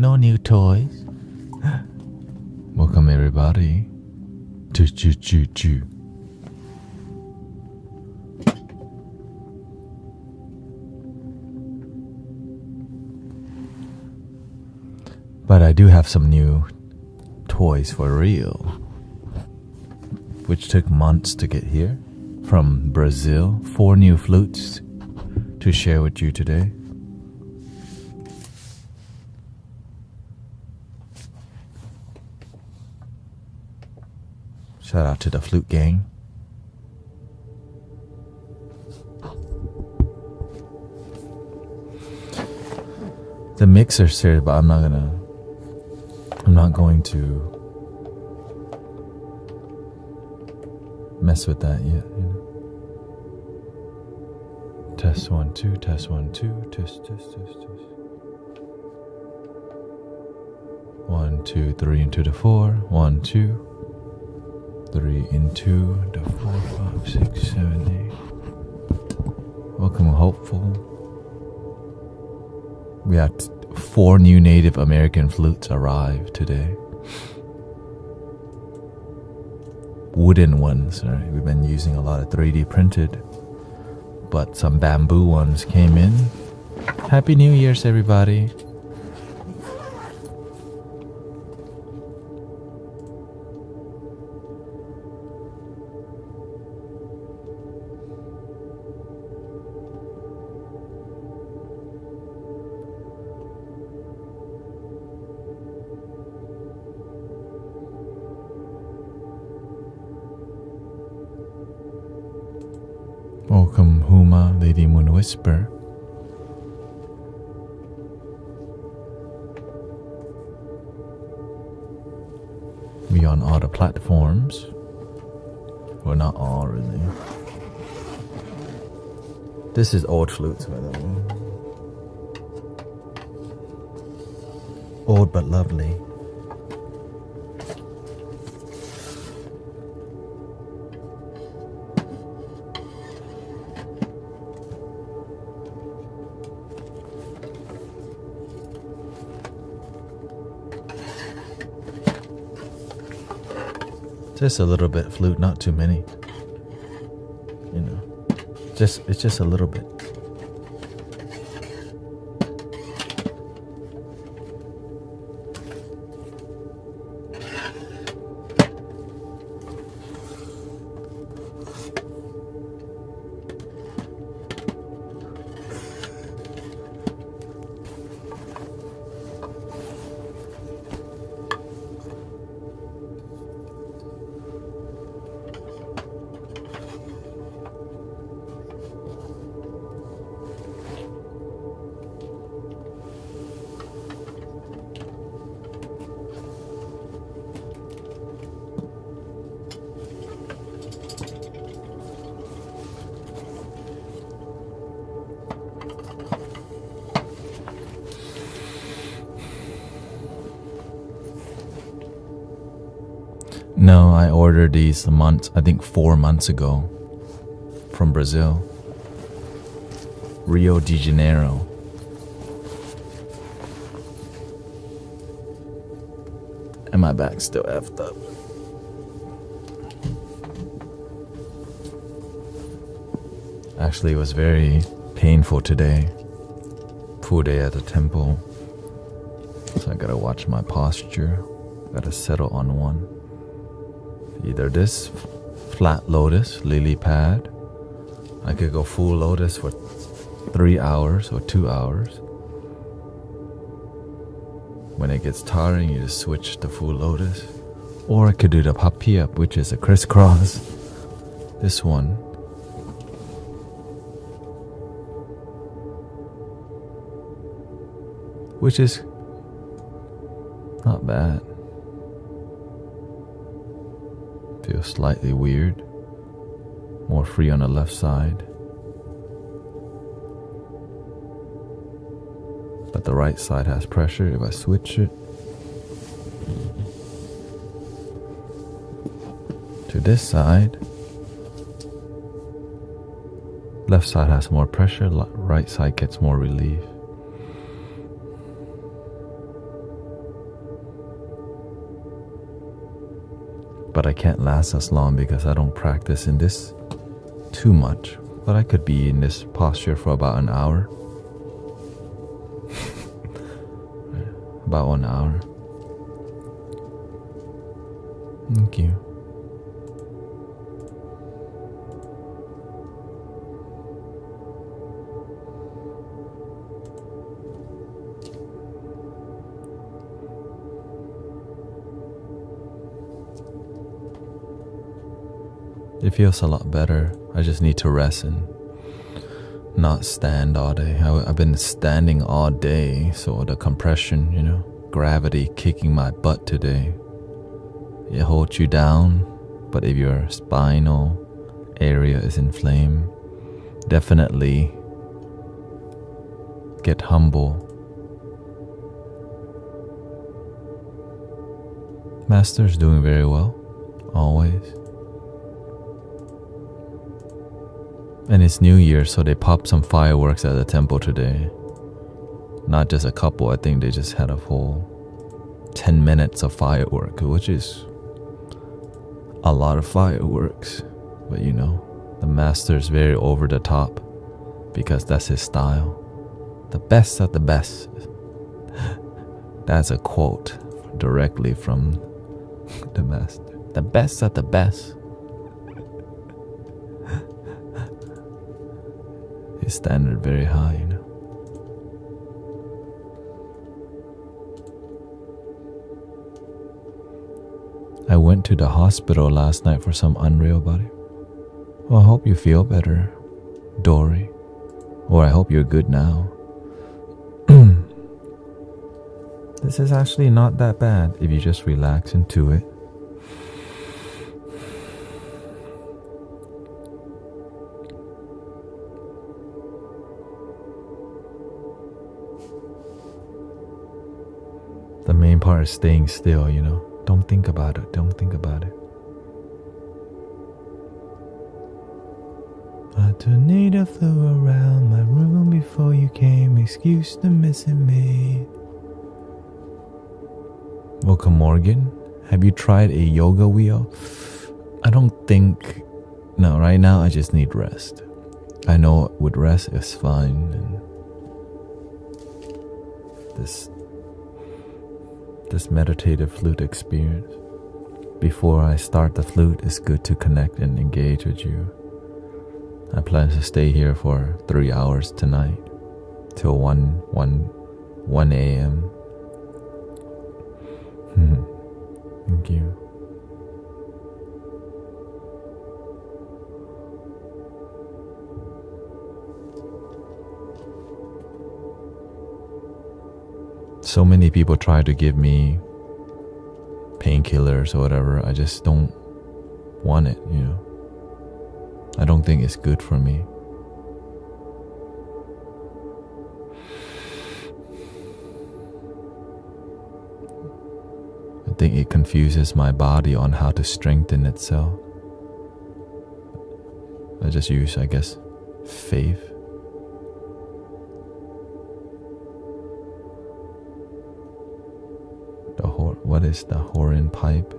No new toys. Welcome everybody to Choo. But I do have some new toys for real, which took months to get here from Brazil. 4 new flutes to share with you today. Shout out to the flute gang. The mixer serious, but I'm not going to mess with that yet, you know. Test 1 2, test 1 2, test. 1 2 3 into the 4, 1 2 3 into the 4 5 6 7 8. Welcome, hopeful. We had 4 new Native American flutes arrive today. Wooden ones, right? We've been using a lot of 3D printed, but some bamboo ones came in. Happy New Year's, everybody. Welcome, Huma, Lady Moon Whisper. We on all the platforms. Well, not all, really. This is old flutes, by the way. Old but lovely. Just a little bit flute, not too many. You know, it's just a little bit. No, I ordered these I think 4 months ago from Brazil. Rio de Janeiro. And my back's still effed up. Actually, it was very painful today. Full day at the temple. So I gotta watch my posture. Gotta settle on one. Either this flat lotus, lily pad. I could go full lotus for 3 hours or 2 hours. When it gets tiring, you just switch to full lotus. Or I could do the papiap, which is a crisscross. This one. Which is not bad. Feels slightly weird. More free on the left side. But the right side has pressure if I switch it to this side. Left side has more pressure, right side gets more relief. But I can't last as long because I don't practice in this too much. But I could be in this posture for about an hour. About 1 hour. Thank you. It feels a lot better. I just need to rest and not stand all day. I've been standing all day, so the compression, gravity kicking my butt today. It holds you down, but if your spinal area is inflamed, definitely get humble. Master's doing very well, always. And it's New Year, so they popped some fireworks at the temple today. Not just a couple, I think they just had a full 10 minutes of firework, which is a lot of fireworks. But the master's very over the top because that's his style. The best of the best. That's a quote directly from the master. The best of the best. His standard very high, I went to the hospital last night for some unreal body. Well, I hope you feel better, Dory. Or I hope you're good now. This is actually not that bad if you just relax into it. The main part is staying still, Don't think about it. Don't think about it. A tornado flew around my room before you came. Excuse the missing me. Welcome, Morgan. Have you tried a yoga wheel? I don't think... No, right now I just need rest. I know with rest it's fine. And this meditative flute experience. Before I start the flute, it's good to connect and engage with you. I plan to stay here for 3 hours tonight, till 1 a.m. Thank you. So many people try to give me painkillers or whatever. I just don't want it, I don't think it's good for me. I think it confuses my body on how to strengthen itself. I just use, I guess, faith. What is the Horan pipe?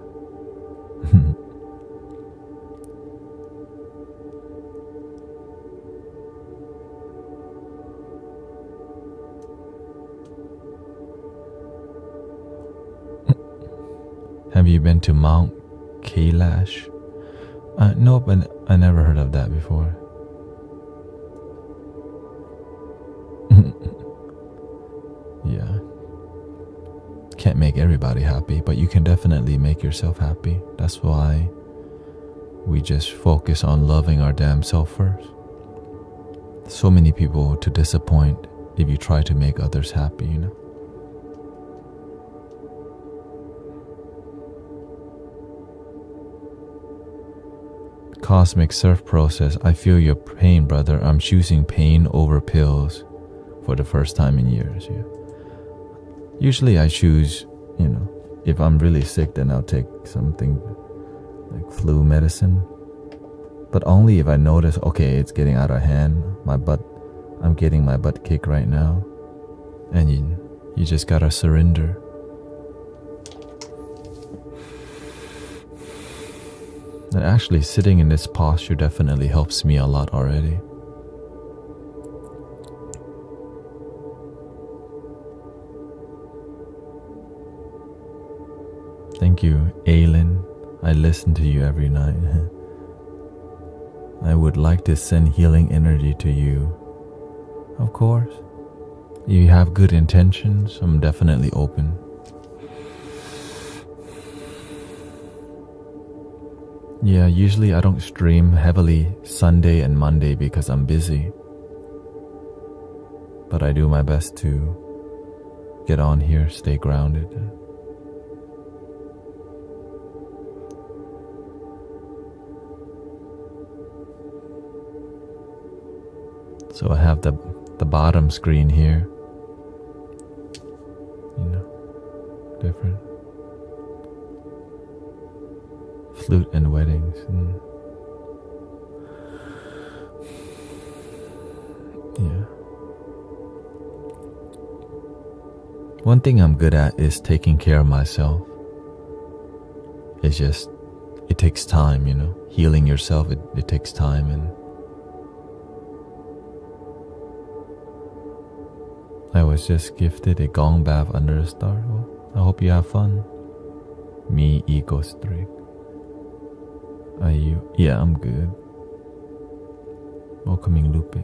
Have you been to Mount Kailash? No, but I never heard of that before. Yeah. Can't make everybody happy, but you can definitely make yourself happy. That's why we just focus on loving our damn self first. So many people to disappoint if you try to make others happy, Cosmic surf process. I feel your pain, brother. I'm choosing pain over pills for the first time in years. Yeah. Usually I choose, if I'm really sick, then I'll take something like flu medicine. But only if I notice, okay, it's getting out of hand. I'm getting my butt kicked right now. And you just gotta surrender. And actually sitting in this posture definitely helps me a lot already. Thank you, Aylin. I listen to you every night. I would like to send healing energy to you. Of course. If you have good intentions, I'm definitely open. Yeah, usually I don't stream heavily Sunday and Monday because I'm busy. But I do my best to get on here, stay grounded. So I have the bottom screen here. Different. Flute and weddings. Yeah. One thing I'm good at is taking care of myself. It takes time, Healing yourself, it takes time. And I was just gifted a gong bath under a star. Well, I hope you have fun. Me, ego streak. Are you? Yeah, I'm good. Welcoming Lupe.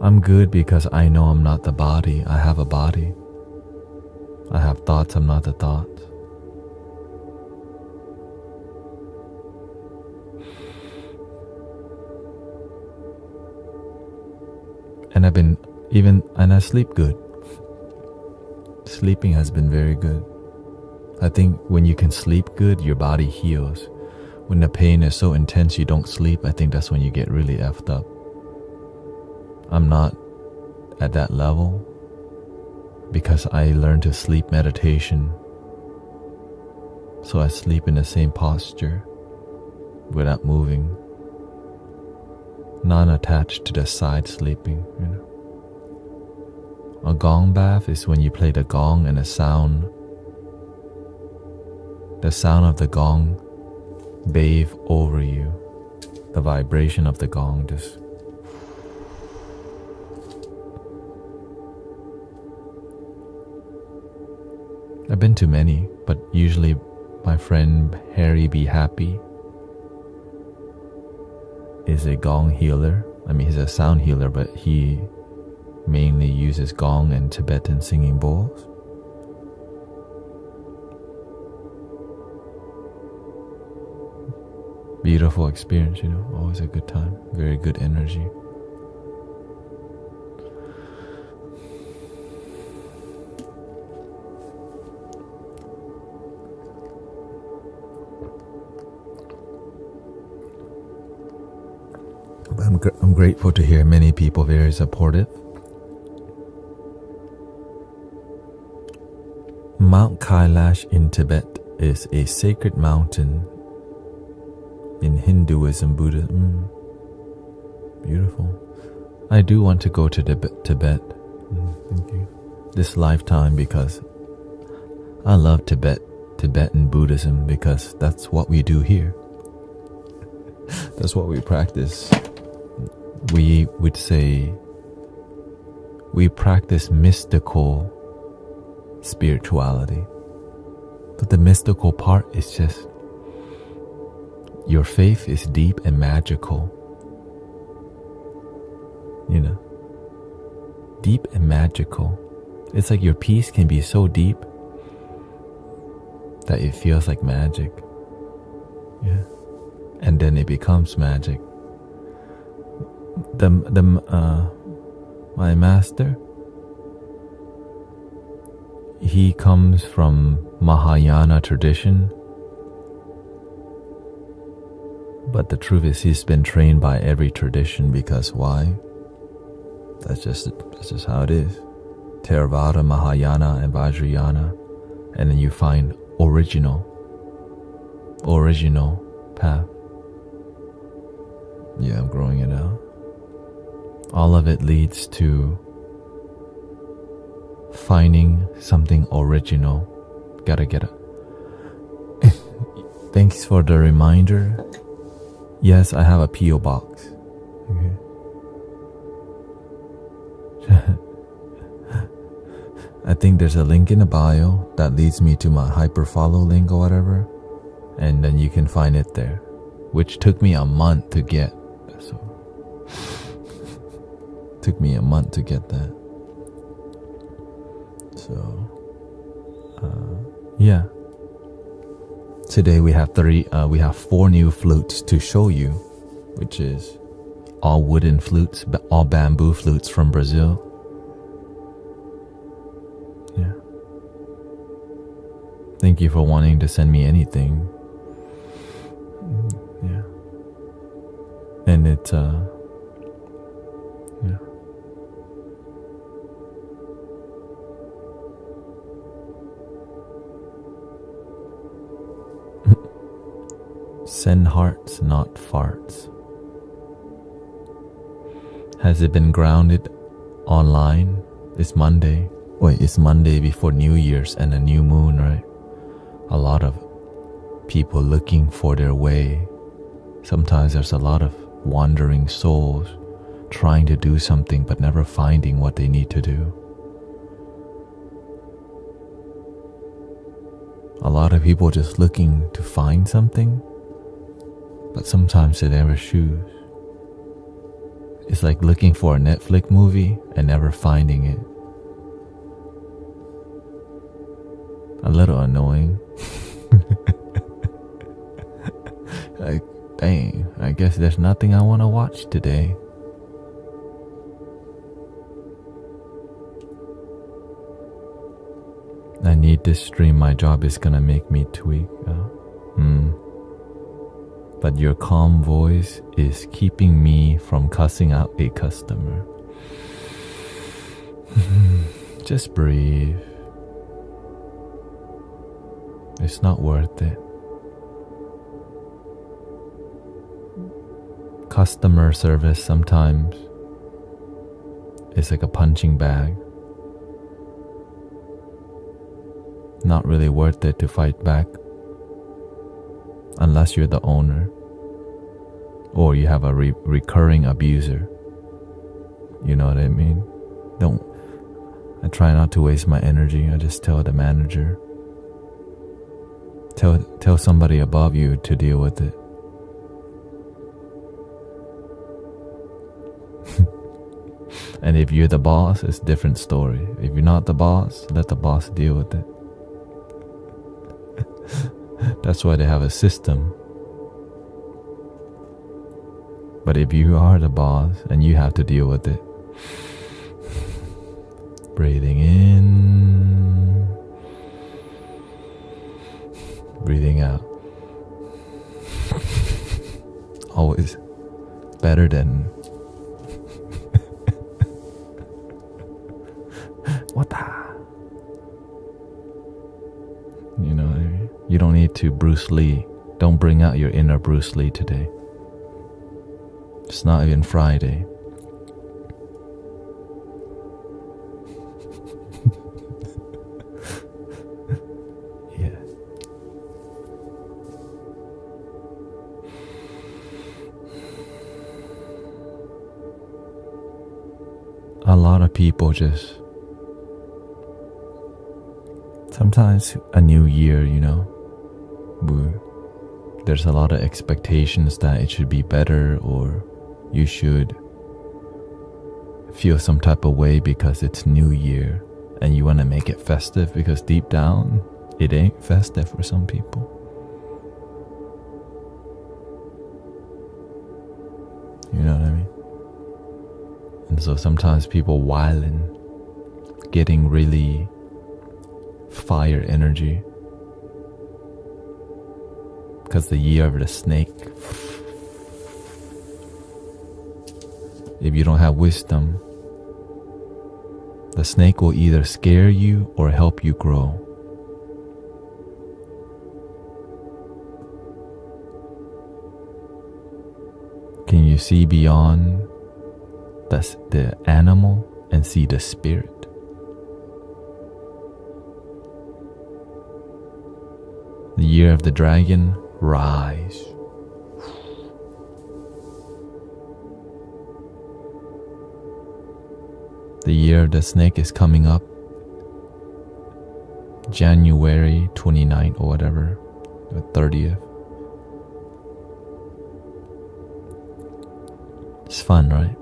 I'm good because I know I'm not the body. I have a body. I have thoughts, I'm not the thoughts. And I sleep good. Sleeping has been very good. I think when you can sleep good, your body heals. When the pain is so intense you don't sleep, I think that's when you get really effed up. I'm not at that level because I learned to sleep meditation. So I sleep in the same posture without moving. Non-attached to the side sleeping, A gong bath is when you play the gong and the sound of the gong bathe over you. The vibration of the gong just... I've been to many, but usually my friend Harry Be Happy is a gong healer. I mean, he's a sound healer, but he mainly uses gong and Tibetan singing bowls. Beautiful experience, always a good time, very good energy. I'm grateful to hear many people very supportive. Mount Kailash in Tibet is a sacred mountain in Hinduism, Buddhism. Beautiful. I do want to go to Tibet. Thank you. This lifetime, because I love Tibetan Buddhism, because that's what we do here. That's what we practice. We would say we practice mystical spirituality. But the mystical part is just your faith is deep and magical. Deep and magical. It's like your peace can be so deep that it feels like magic. Yeah. And then it becomes magic. My master, he comes from Mahayana tradition, but the truth is he's been trained by every tradition, because why? That's just how it is. Theravada, Mahayana, and Vajrayana, and then you find original path. Yeah, I'm growing it out. All of it leads to finding something original. Gotta get it. Thanks for the reminder. Yes, I have a P.O. box. Okay. I think there's a link in the bio that leads me to my hyperfollow link or whatever, and then you can find it there, which took me a month to get. So took me a month to get that. So yeah. Today we have 4 new flutes to show you, which is all wooden flutes, all bamboo flutes from Brazil. Yeah. Thank you for wanting to send me anything. Yeah. And it's yeah. Send hearts, not farts. Has it been grounded online? It's Monday. Wait, it's Monday before New Year's and a new moon, right? A lot of people looking for their way. Sometimes there's a lot of wandering souls trying to do something but never finding what they need to do. A lot of people just looking to find something, but sometimes they never choose. It's like looking for a Netflix movie and never finding it. A little annoying. Like, dang, I guess there's nothing I want to watch today. I need this stream. My job is gonna make me tweak. But your calm voice is keeping me from cussing out a customer. Just breathe. It's not worth it. Customer service sometimes is like a punching bag. Not really worth it to fight back. Unless you're the owner or you have a recurring abuser. You know what I mean? I try not to waste my energy. I just tell the manager. Tell somebody above you to deal with it. And if you're the boss, it's a different story. If you're not the boss, let the boss deal with it. That's why they have a system. But if you are the boss and you have to deal with it, breathing in, breathing out. Always better than what the? You know, you don't need to Bruce Lee. Don't bring out your inner Bruce Lee today. It's not even Friday. Yeah. A lot of people just sometimes a new year, you know, there's a lot of expectations that it should be better or you should feel some type of way because it's New Year and you want to make it festive because deep down it ain't festive for some people. You know what I mean? And so sometimes people wildin', getting really fire energy because the year of the snake. If you don't have wisdom, the snake will either scare you or help you grow. Can you see beyond the animal and see the spirit? The year of the dragon, rise. The year of the snake is coming up January 29th or whatever, or 30th. It's fun, right?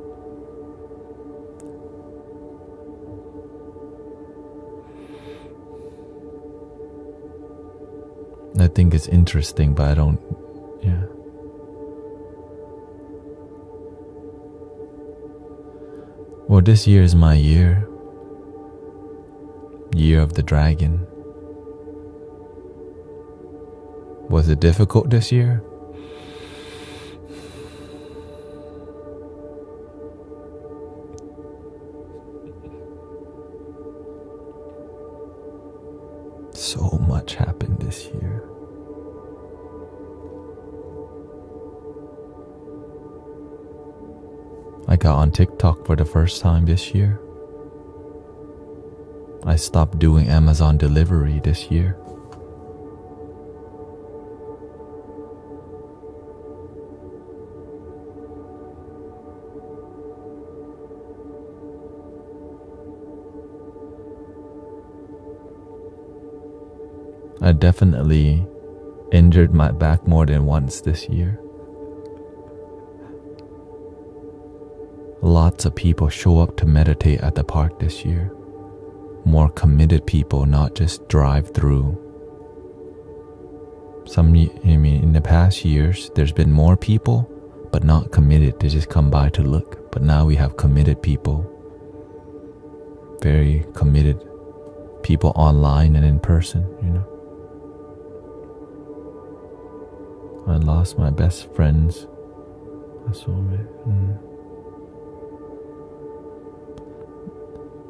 I think it's interesting, but I don't, yeah. Well, this year is my year. Year of the dragon. Was it difficult this year? So much happened this year. I got on TikTok for the first time this year. I stopped doing Amazon delivery this year. I definitely injured my back more than once this year. Lots of people show up to meditate at the park this year. More committed people, not just drive through. In the past years, there's been more people, but not committed. They just come by to look. But now we have committed people. Very committed people online and in person, I lost my best friends.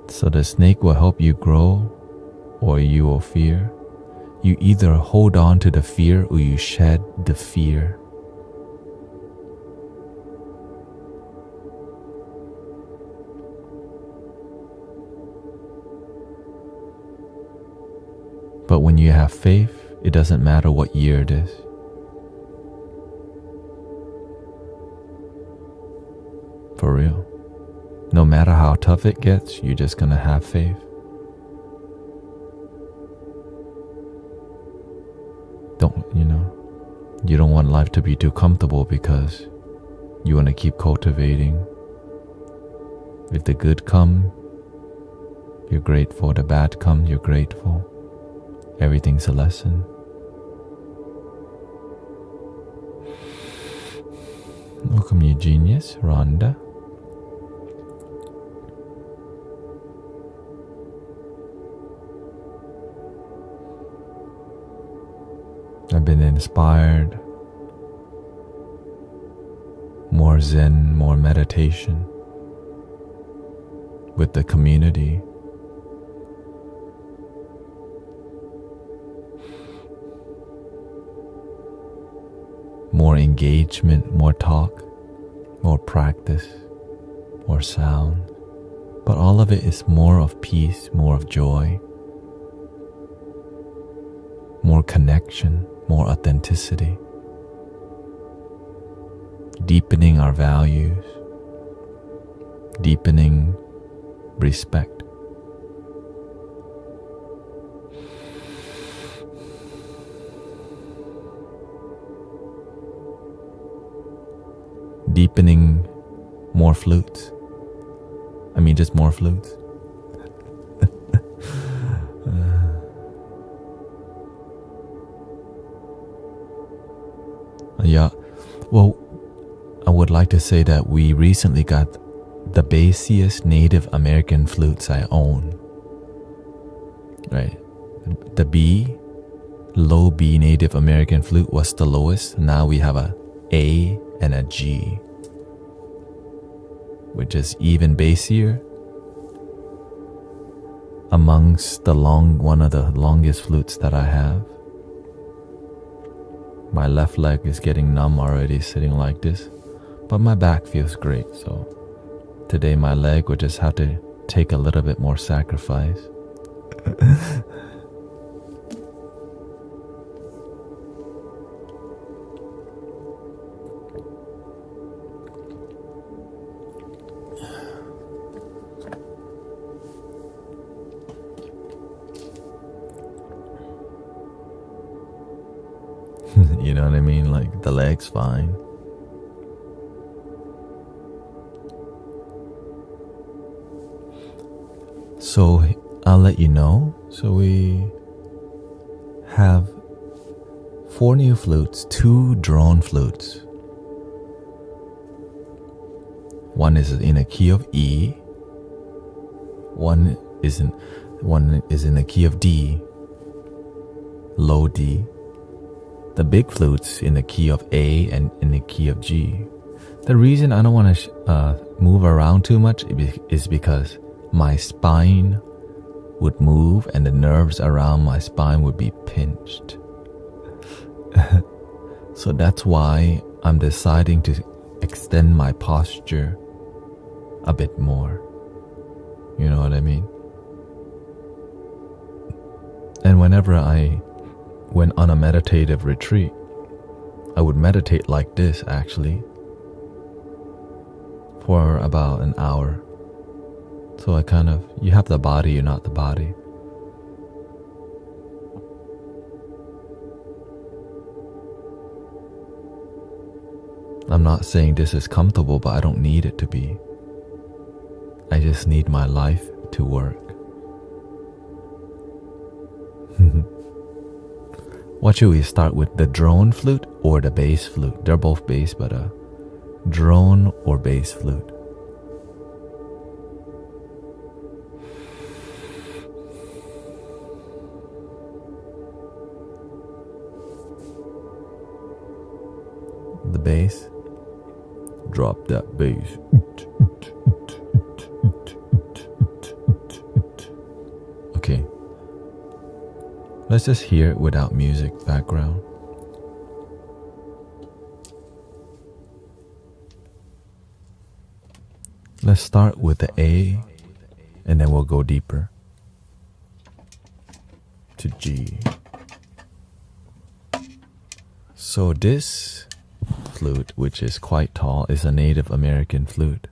So the snake will help you grow, or you will fear. You either hold on to the fear or you shed the fear. But when you have faith, it doesn't matter what year it is. For real. No matter how tough it gets, you're just gonna have faith. You don't want life to be too comfortable because you want to keep cultivating. If the good come, you're grateful. The bad comes, you're grateful. Everything's a lesson. Welcome, you genius, Rhonda. I've been inspired. More Zen, more meditation with the community. More engagement, more talk, more practice, more sound. But all of it is more of peace, more of joy, more connection, more authenticity, deepening our values, deepening respect. Deepening more flutes. Just more flutes. Yeah, well, I would like to say that we recently got the bassiest Native American flutes I own. Right? The B, low B Native American flute was the lowest. Now we have a A and a G, which is even bassier. Amongst one of the longest flutes that I have. My left leg is getting numb already sitting like this, but my back feels great. So today my leg will just have to take a little bit more sacrifice. You know what I mean? Like the leg's fine. So I'll let you know. So we have 4 new flutes, 2 drone flutes. One is in a key of E. One is in the key of D, low D. The big flutes in the key of A and in the key of G. The reason I don't want to move around too much is because my spine would move and the nerves around my spine would be pinched. So that's why I'm deciding to extend my posture a bit more. You know what I mean? And whenever I went on a meditative retreat, I would meditate like this actually for about an hour. So you have the body, you're not the body. I'm not saying this is comfortable, but I don't need it to be. I just need my life to work. What should we start with, the drone flute or the bass flute? They're both bass, but a drone or bass flute. The bass. Drop that bass. Okay. Let's just hear it without music background. Let's start with the A, and then we'll go deeper to G. So this flute, which is quite tall, is a Native American flute.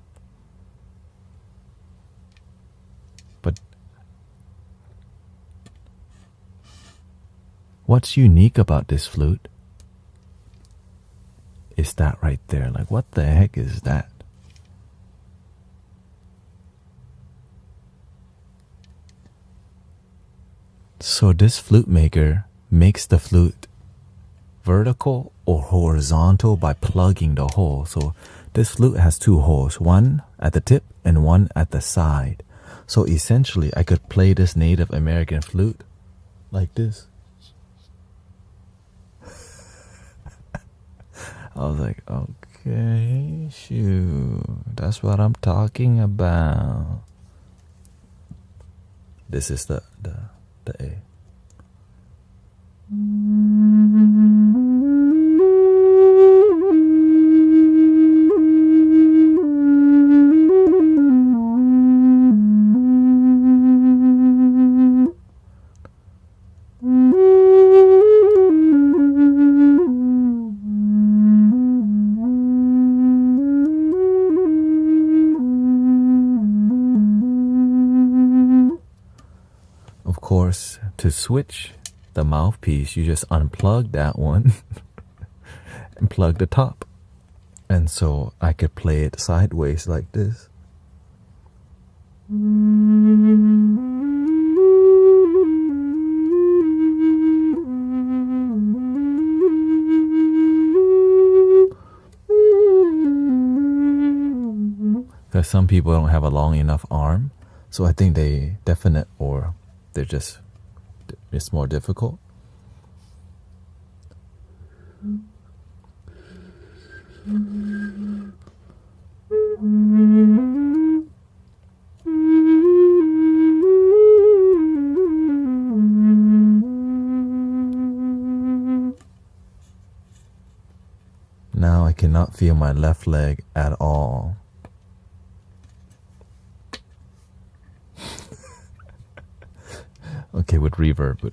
But what's unique about this flute is that right there. Like, what the heck is that? So this flute maker makes the flute vertical or horizontal by plugging the hole. So this flute has 2 holes, one at the tip and one at the side. So essentially I could play this Native American flute like this. I was like, okay, shoot, that's what I'm talking about. This is the A. Of course, to switch the mouthpiece, you just unplug that one and plug the top. And so I could play it sideways like this. Because some people don't have a long enough arm, so I think they definite or they're just, it's more difficult. Now I cannot feel my left leg at all. Okay, with reverb,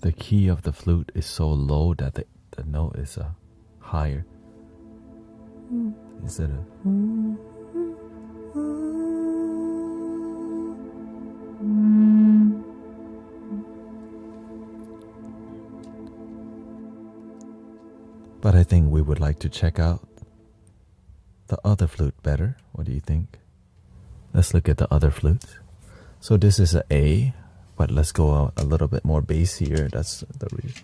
the key of the flute is so low that the note is higher. Instead of but I think we would like to check out the other flute better. What do you think? Let's look at the other flutes. So this is an A, but let's go out a little bit more bass here. That's the reason.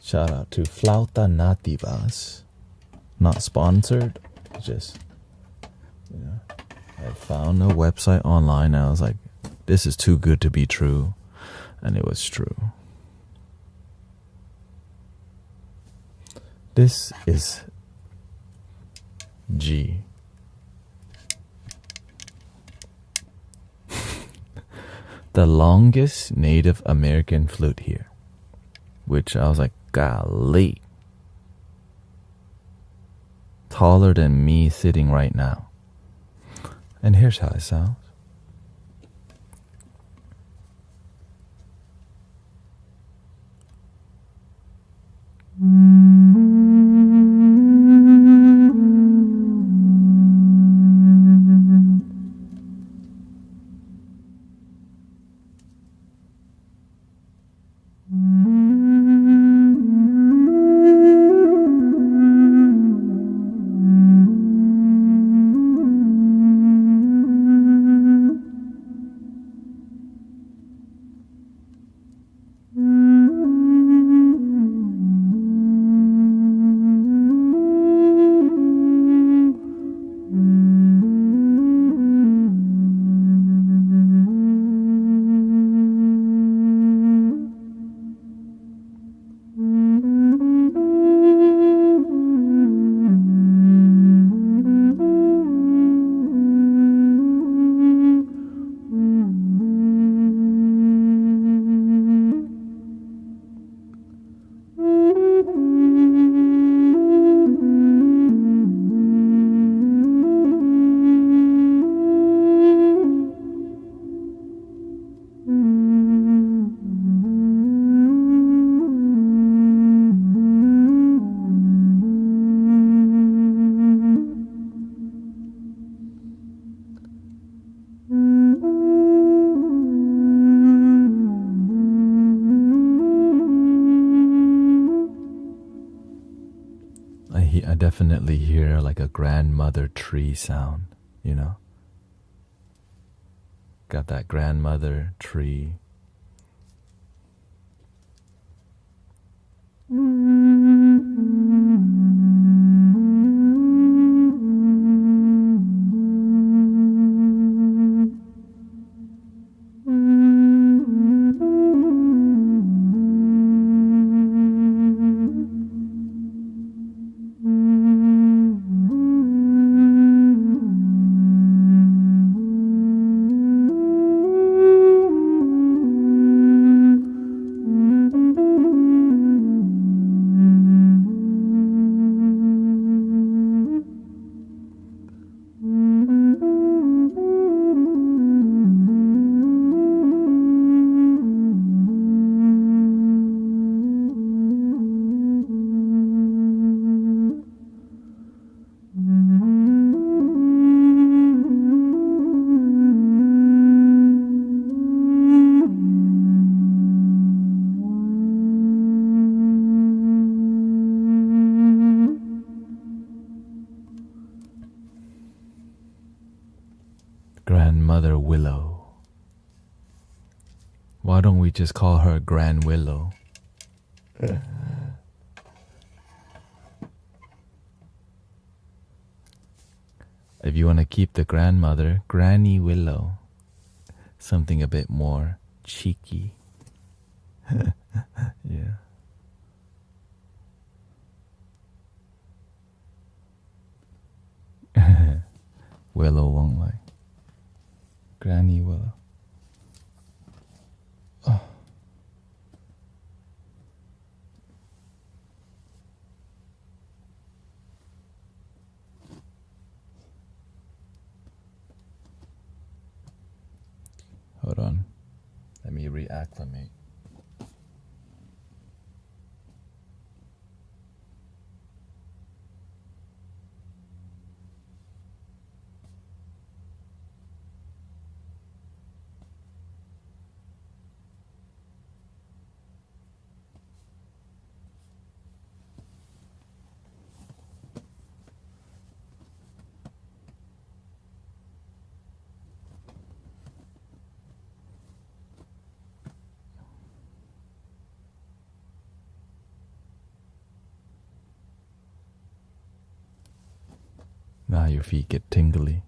Shout out to Flauta Nativas. Not sponsored, just, I found a website online and I was like, this is too good to be true. And it was true. This is G. The longest Native American flute here. Which I was like, golly. Taller than me sitting right now. And here's how it sounds. I definitely hear like a grandmother tree sound, Got that grandmother tree. Grandmother Willow. Why don't we just call her Grand Willow? If you want to keep the grandmother, Granny Willow. Something a bit more cheeky. Yeah. Willow won't like. Granny Willow. Oh. Hold on. Let me reacclimate. Now your feet get tingly.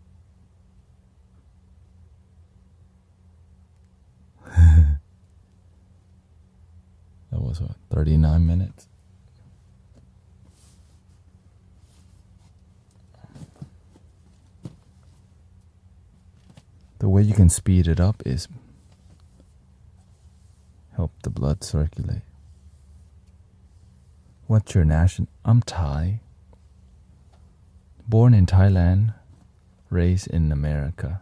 That was what, 39 minutes? The way you can speed it up is help the blood circulate. What's your nation? I'm Thai. Born in Thailand, raised in America.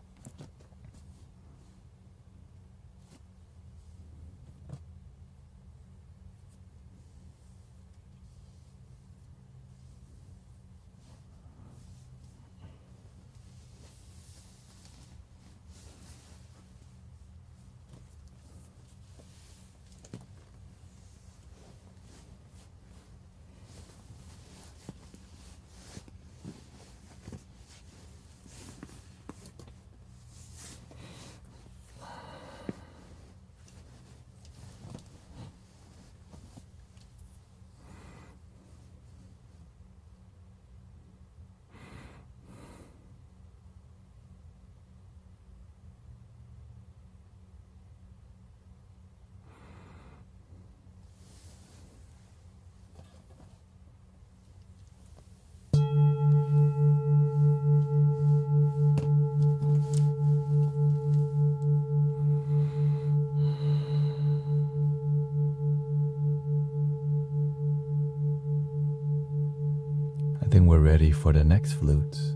I think we're ready for the next flutes.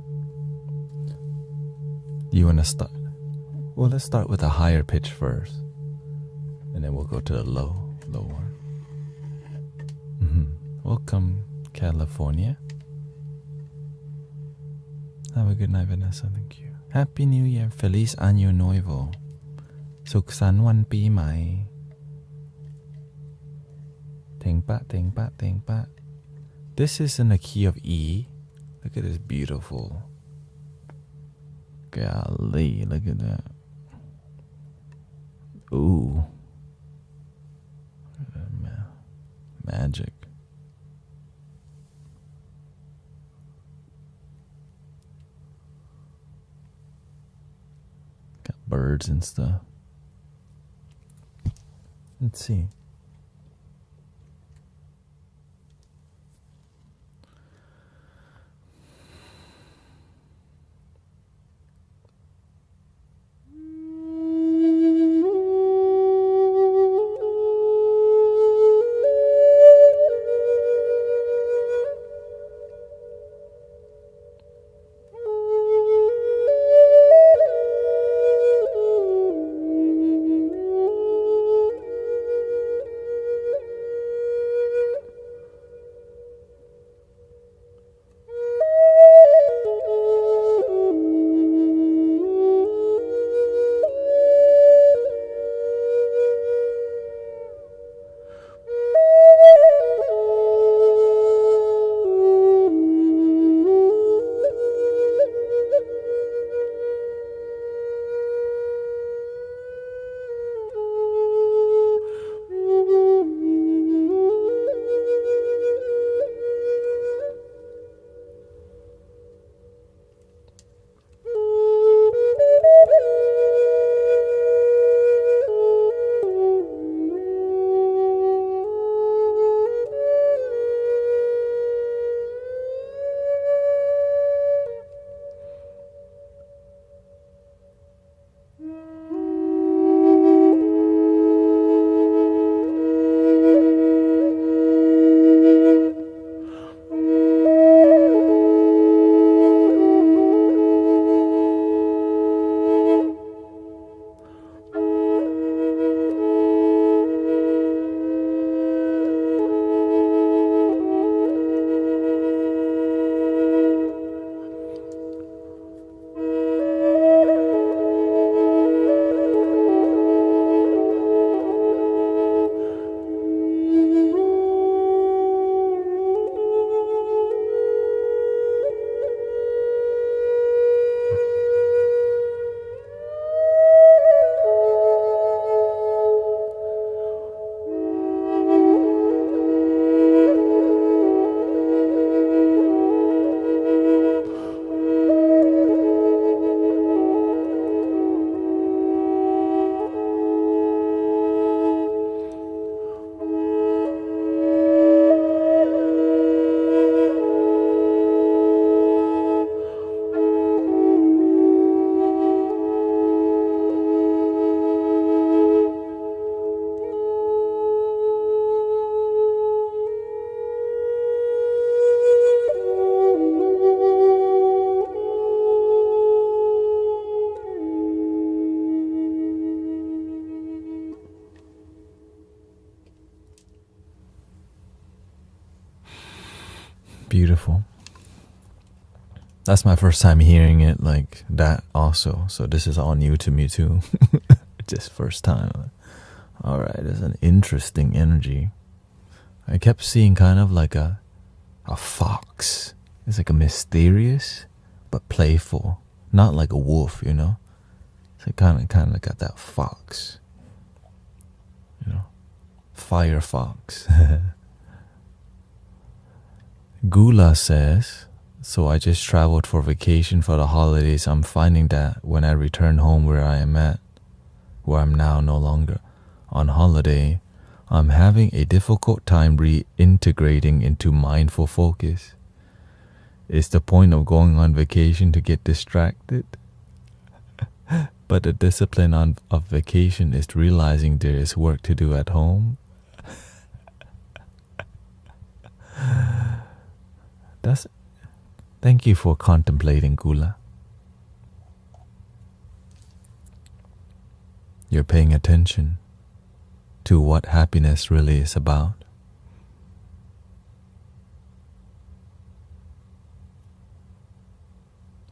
Do you want to start? Well, let's start with a higher pitch first, and then we'll go to the lower. Welcome, California. Have a good night, Vanessa. Thank you. Happy New Year. Feliz Año Nuevo. สุขสันต์วันปีใหม่ Ting pa, ting pa, ting pa. This is in the key of E. Look at this beautiful. Golly, look at that. Ooh. Magic. Got birds and stuff. Let's see. Beautiful. That's my first time hearing it like that also. So this is all new to me too. Just first time. All right, it's an interesting energy. I kept seeing kind of like a fox. It's like a mysterious but playful. Not like a wolf, you know? So it kind of got that fox. You know? Fire fox. Gula says, so I just traveled for vacation for the holidays. I'm finding that when I return home where I am at, where I'm now no longer on holiday, I'm having a difficult time reintegrating into mindful focus. Is the point of going on vacation to get distracted? But the discipline of vacation is realizing there is work to do at home. Thank you for contemplating, Gula. You're paying attention to what happiness really is about.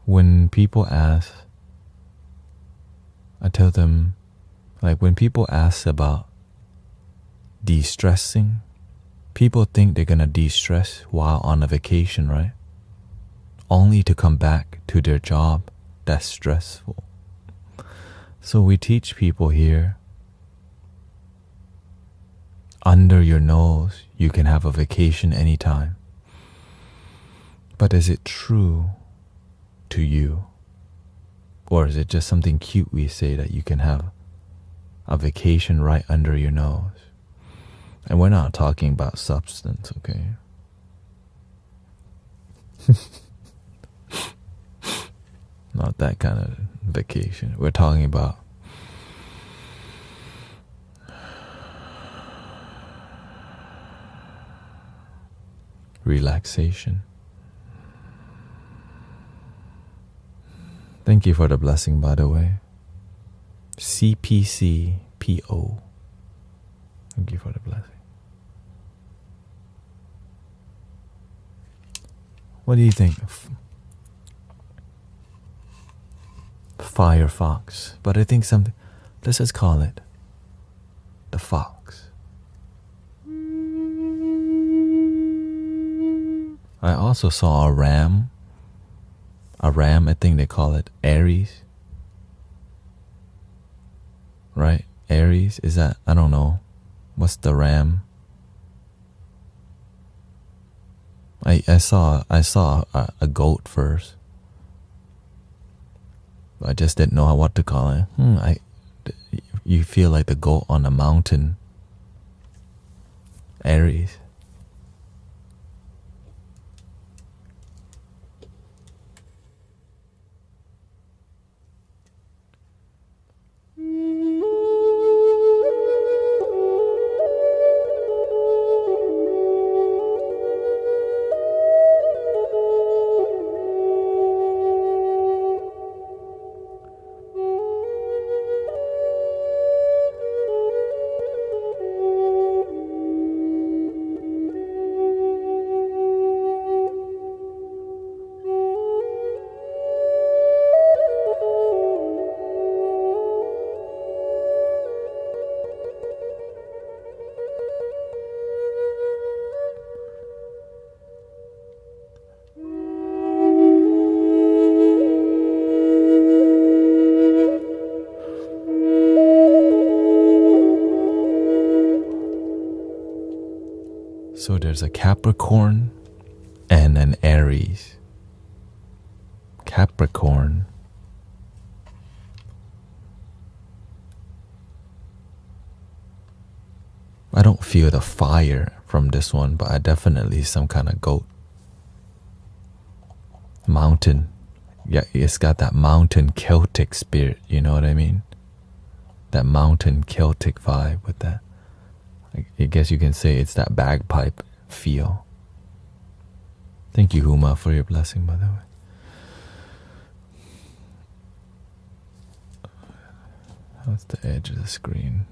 When people ask, I tell them, like when people ask about de-stressing, people think they're gonna de-stress while on a vacation, right? Only to come back to their job that's stressful. So we teach people here, under your nose, you can have a vacation anytime. But is it true to you? Or is it just something cute we say that you can have a vacation right under your nose? And we're not talking about substance, okay? Not that kind of vacation. We're talking about relaxation. Thank you for the blessing, by the way. CPCPO. Thank you for the blessing. What do you think? Fire fox. But I think something, let's just call it the fox. I also saw a ram. A ram, I think they call it Aries. Right? Aries? Is that, I don't know. What's the ram? I saw a goat first. I just didn't know what to call it. You feel like the goat on a mountain. Aries. So there's a Capricorn and an Aries. Capricorn. I don't feel the fire from this one, but I definitely some kind of goat. Mountain. Yeah, it's got that mountain Celtic spirit, you know what I mean? That mountain Celtic vibe with that. I guess you can say it's that bagpipe feel. Thank you, Huma, for your blessing, by the way. How's the edge of the screen?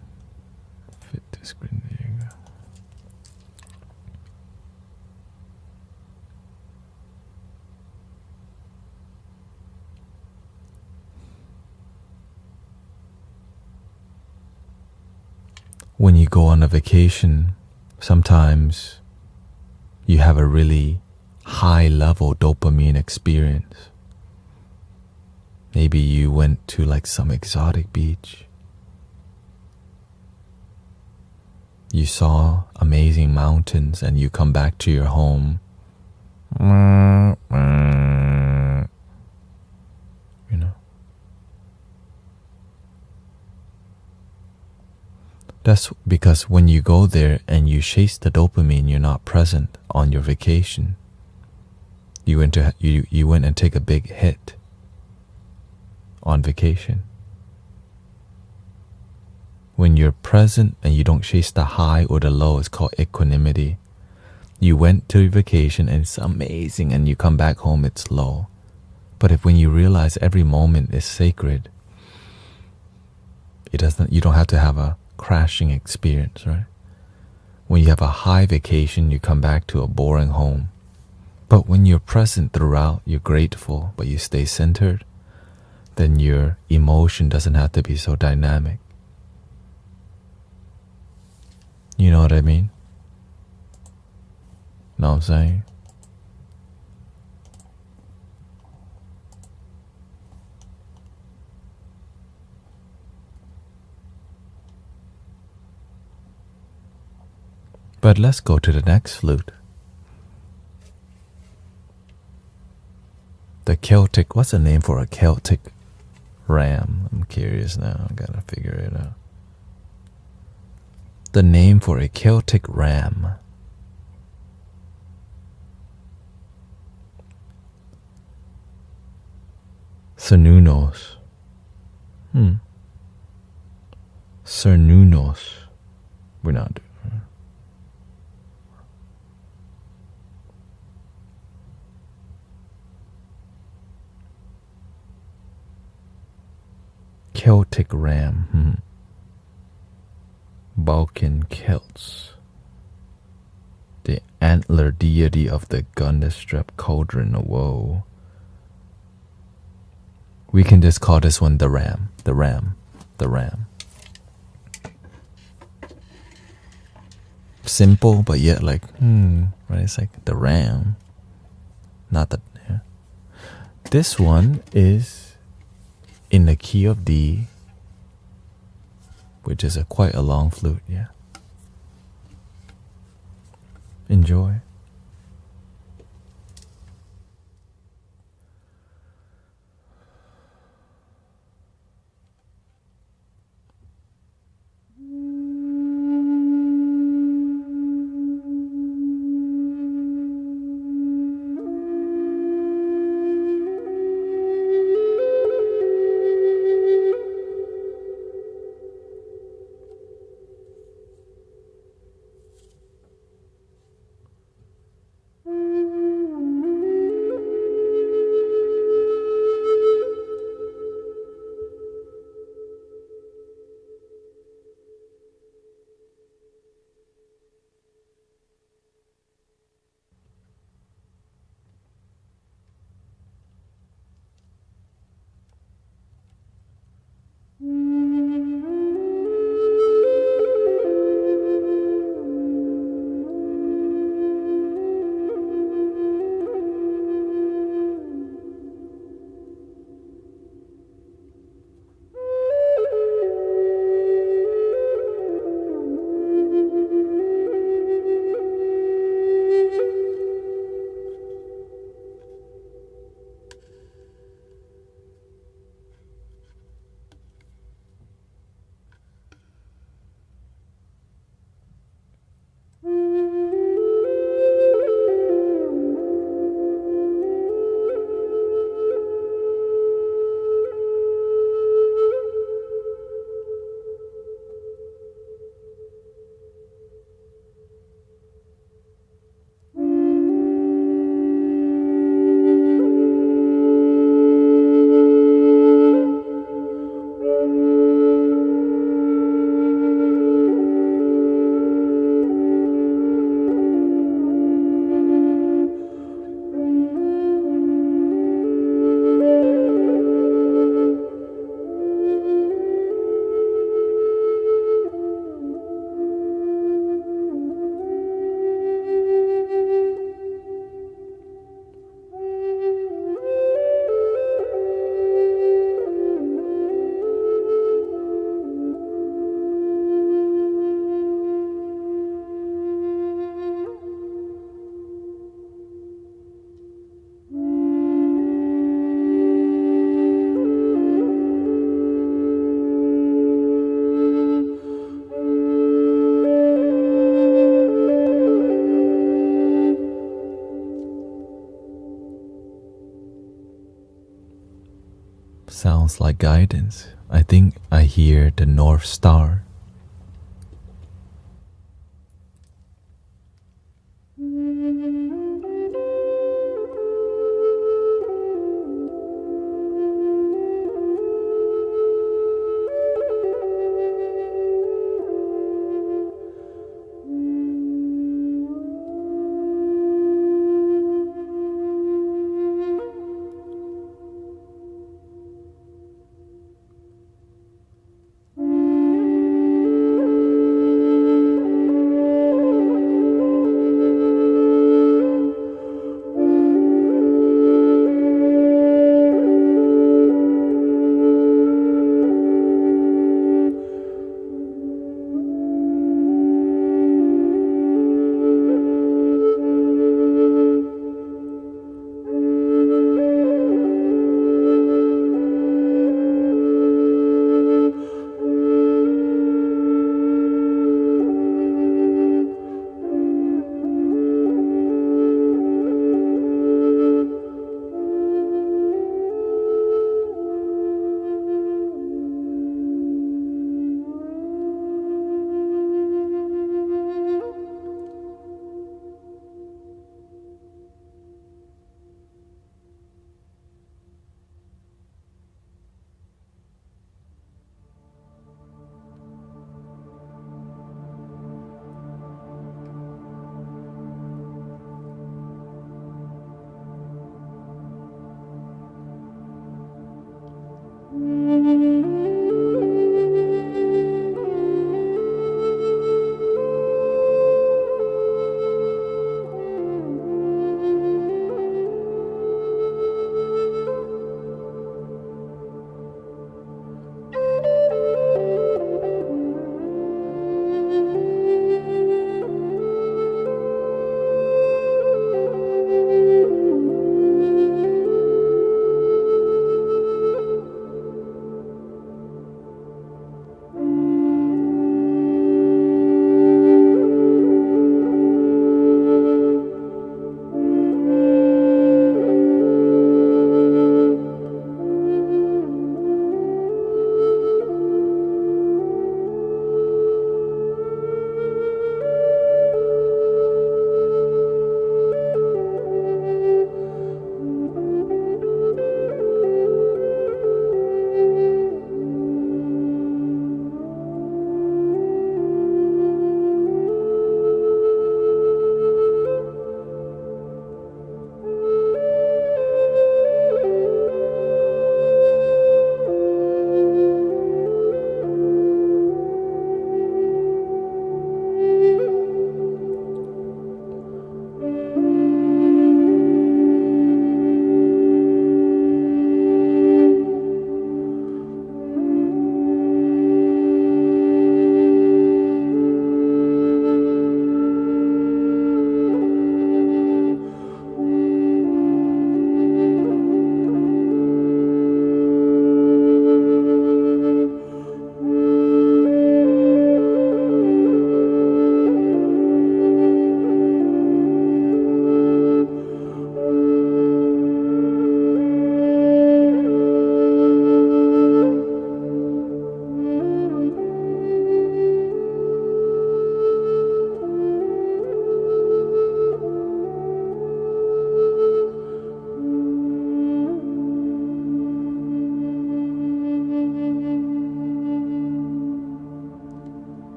Fit the screen, there you go. When you go on a vacation, sometimes you have a really high level dopamine experience. Maybe you went to like some exotic beach. You saw amazing mountains and you come back to your home. You know. That's because when you go there and you chase the dopamine, you're not present on your vacation. You went and take a big hit on vacation. When you're present and you don't chase the high or the low, it's called equanimity. You went to your vacation and it's amazing, and you come back home, it's low. But when you realize every moment is sacred, you don't have to have a crashing experience, right? When you have a high vacation, you come back to a boring home. But when you're present throughout, you're grateful, but you stay centered, then your emotion doesn't have to be so dynamic. You know what I mean? Know what I'm saying? But let's go to the next flute. The Celtic, what's the name for a Celtic ram? I'm curious now, I gotta figure it out. The name for a Celtic ram. Cernunnos. Cernunnos. We're not doing. Celtic ram. Balkan Celts. The antler deity of the Gundestrup cauldron. Whoa. We can just call this one the ram. The ram. The ram. Simple, but yet like, right? It's like the ram. Not the. Yeah. This one is in the key of D, which is quite a long flute, yeah. Enjoy. sounds like guidance. I think I hear the North Star.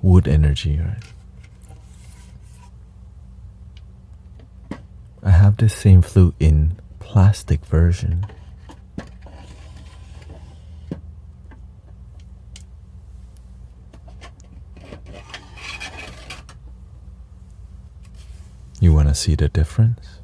wood energy, right? I have this same flute in plastic version. You want to see the difference?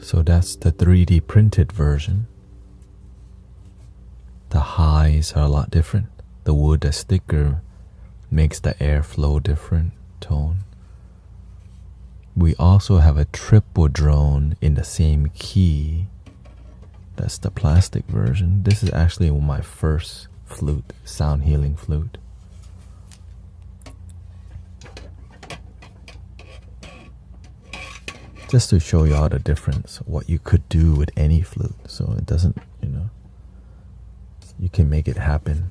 So that's the 3D printed version. The highs are a lot different. The wood that's thicker makes the airflow different tone. We also have a triple drone in the same key. That's the plastic version. This is actually my first flute, sound healing flute. Just to show you all the difference, what you could do with any flute. So it doesn't, you can make it happen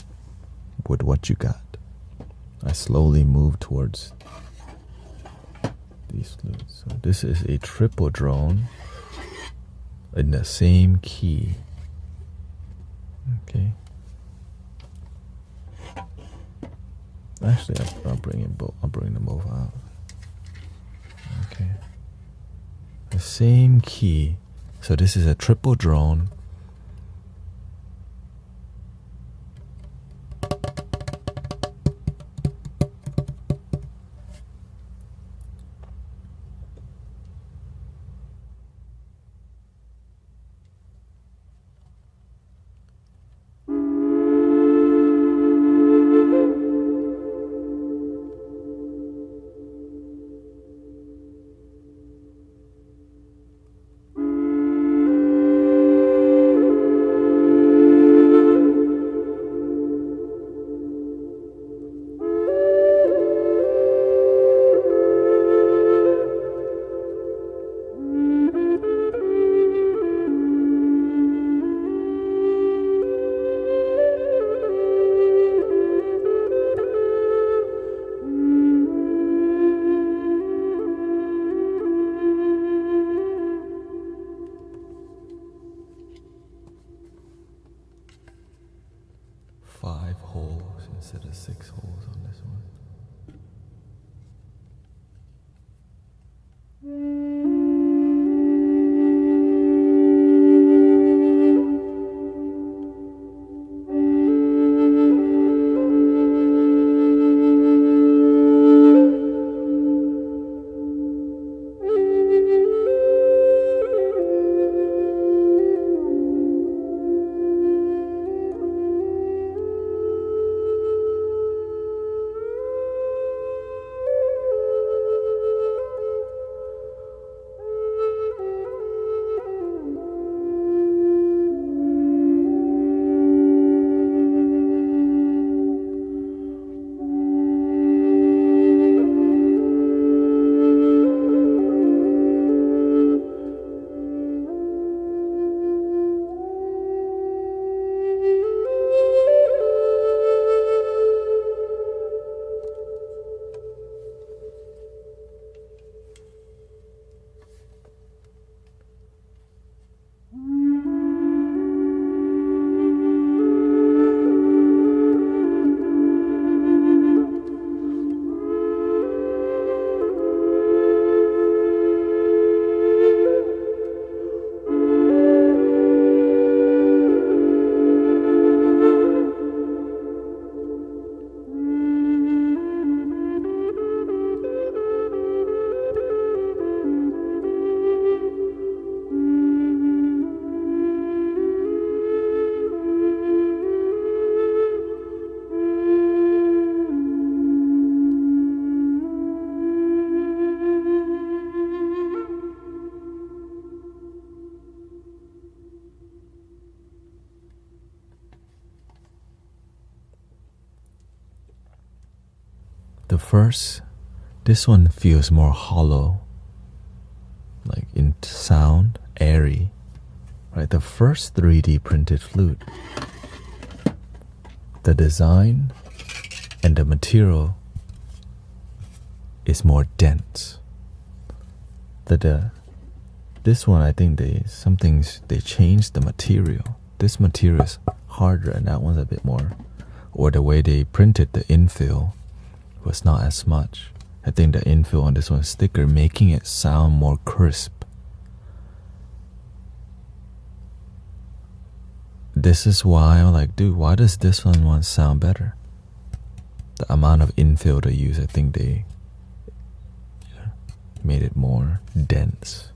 with what you got. I slowly move towards these flutes. So this is a triple drone in the same key. Okay. Actually, I'll bring them both out. Okay. The same key. So this is a triple drone. Five holes instead of 6 holes on this one. The first, this one feels more hollow, like in sound, airy. Right, the first 3D printed flute, the design and the material is more dense. This one, I think they changed the material. This material is harder and that one's a bit more, or the way they printed the infill was not as much. I think the infill on this one is thicker, making it sound more crisp. This is why I'm like, dude, why does this one sound better? The amount of infill they use, I think they made it more dense.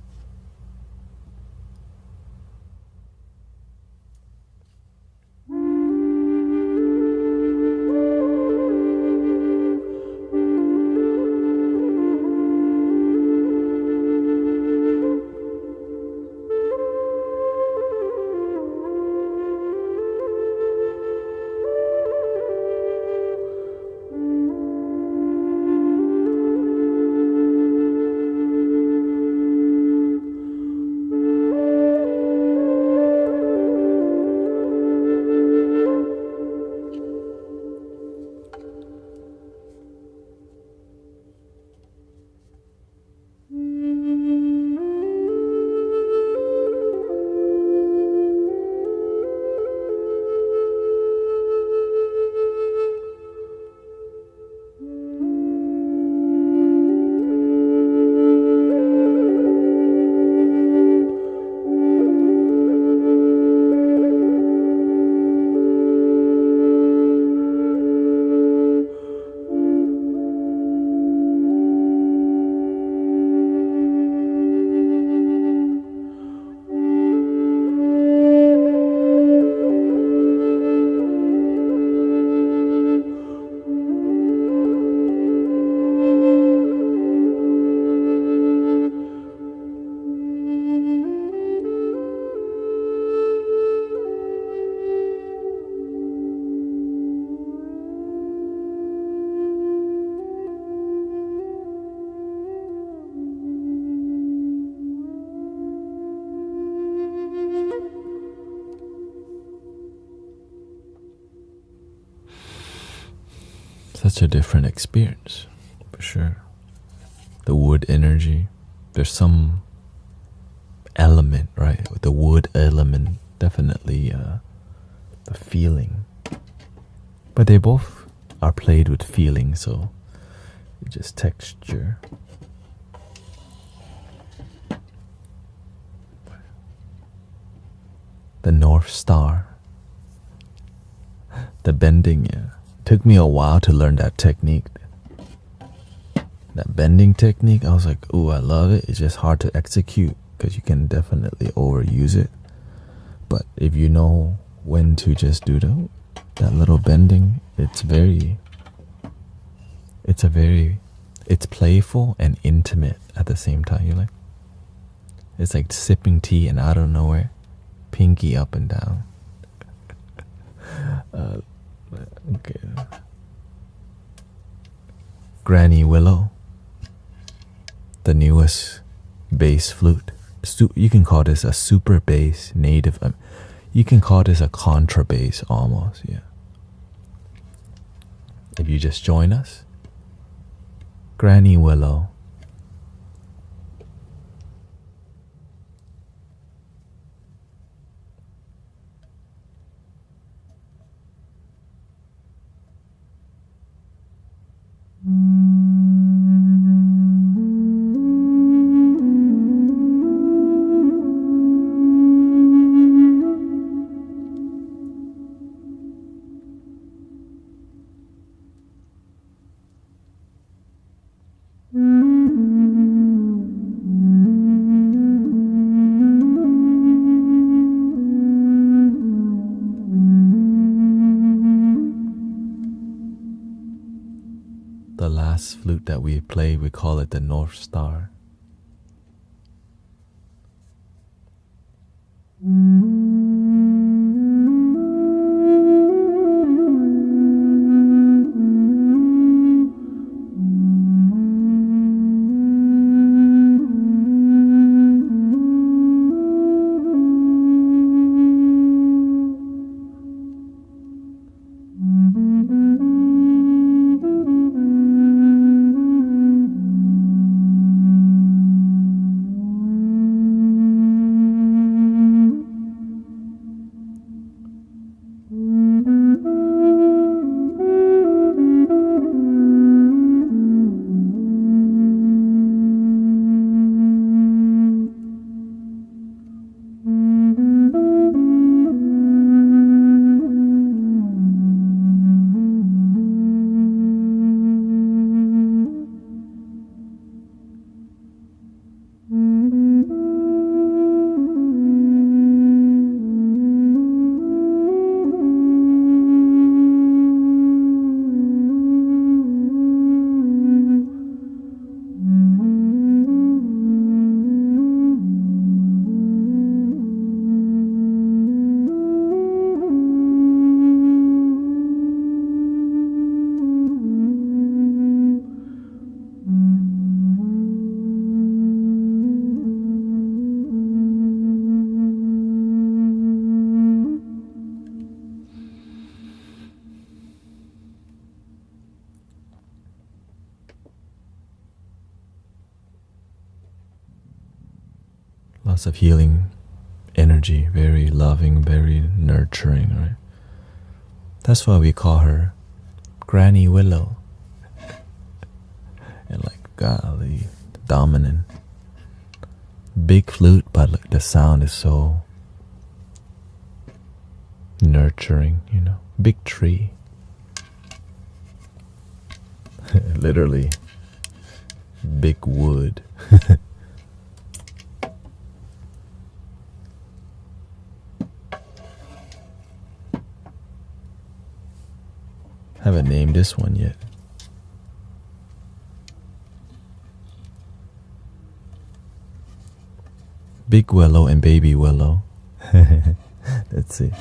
Such a different experience, for sure. The wood energy, there's some element, right? With the wood element, definitely the feeling. But they both are played with feeling, so it's just texture. The North Star, the bending, yeah. Took me a while to learn that technique. That bending technique, I was like, ooh, I love it. It's just hard to execute because you can definitely overuse it. But if you know when to just do that little bending, it's playful and intimate at the same time. You're like, it's like sipping tea and out of nowhere, pinky up and down. Okay. Granny Willow, the newest bass flute. You can call this a super bass native. You can call this a contrabass almost, yeah. If you just join us, Granny Willow. The last flute that we play, we call it the North Star. lots of healing energy, very loving, very nurturing, right? That's why we call her Granny Willow. And like, golly, dominant. Big flute, but like the sound is so nurturing, you know. Big tree. Literally, big wood. Haven't named this one yet. Big willow and baby willow. Let's see.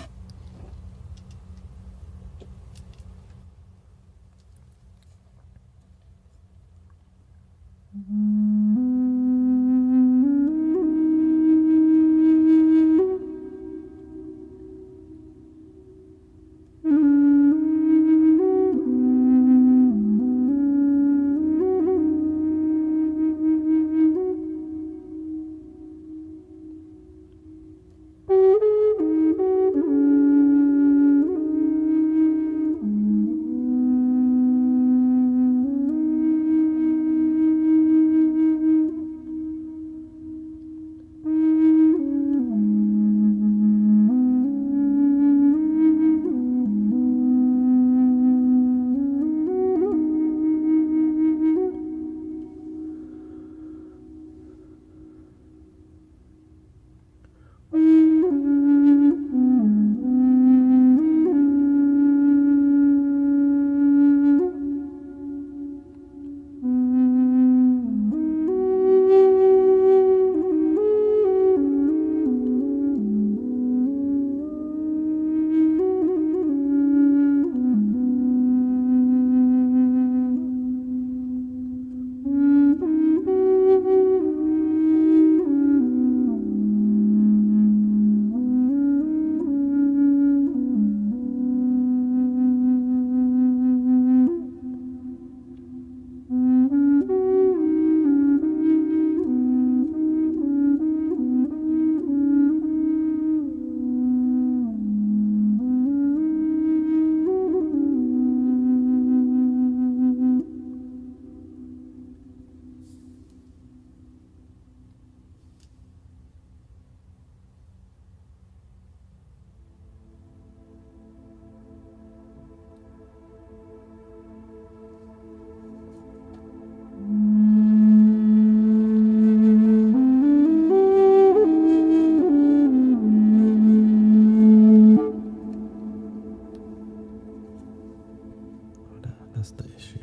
That's the issue.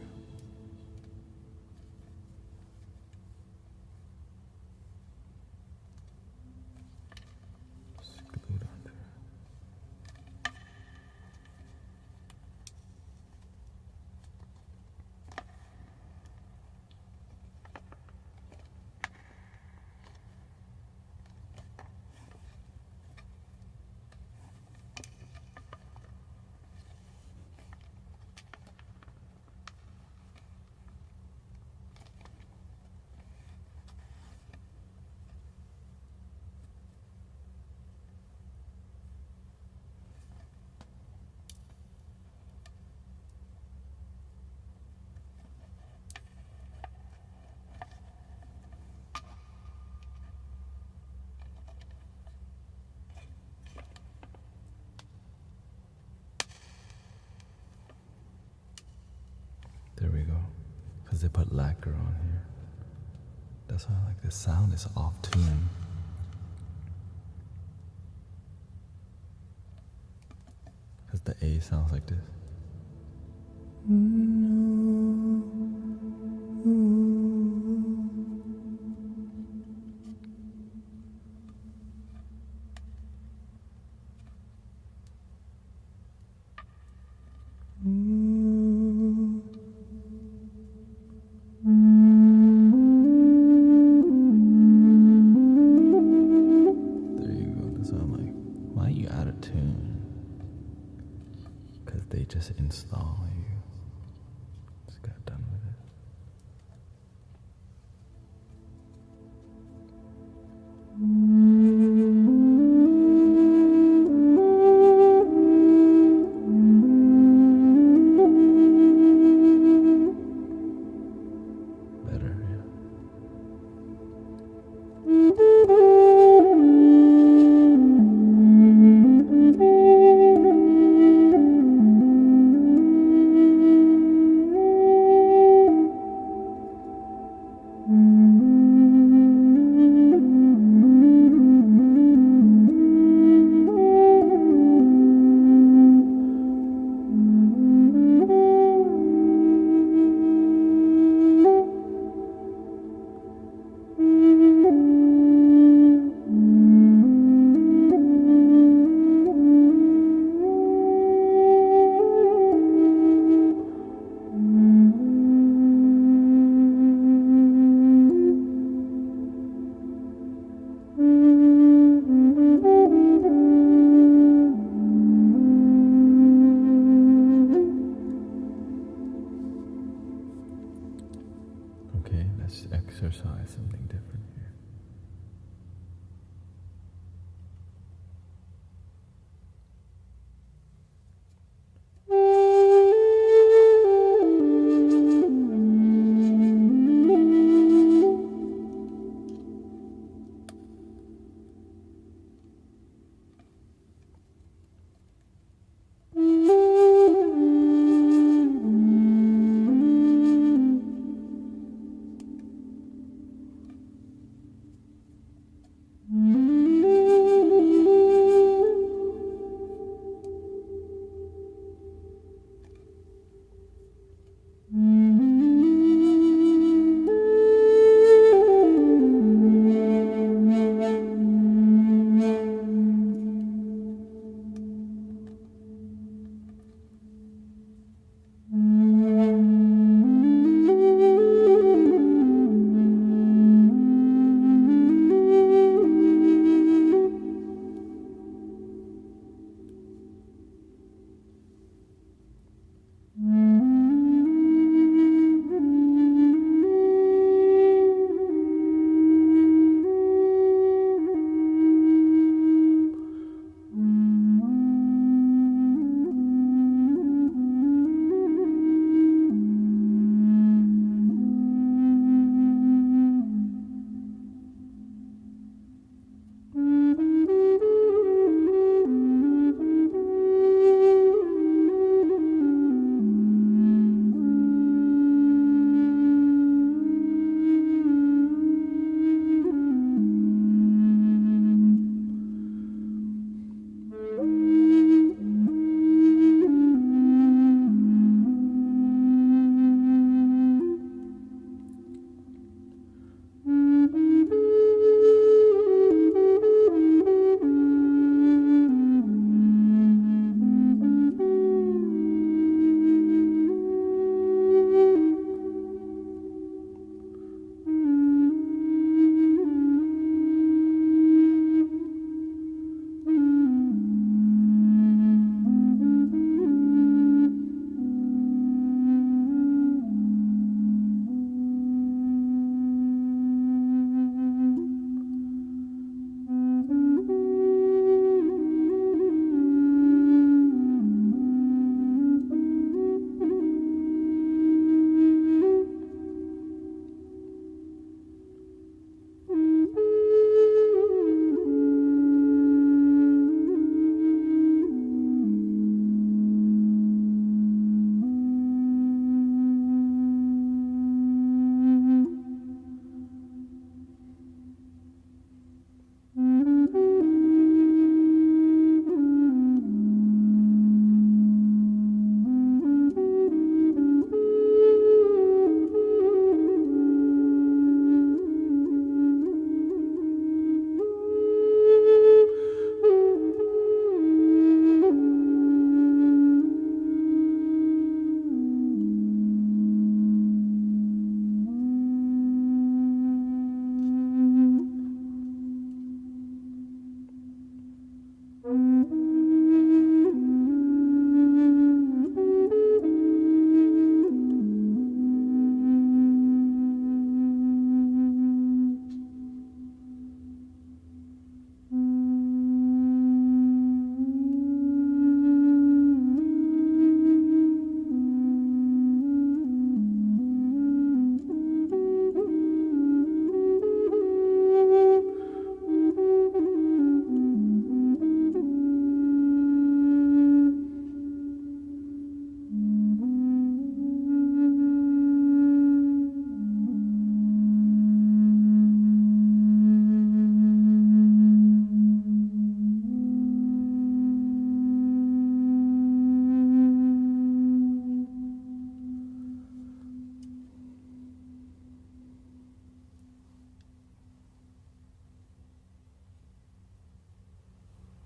Glued onto. There we go. Because they put lacquer on here. That's why I like the sound is off tune. Because the A sounds like this. Let's exercise something different here.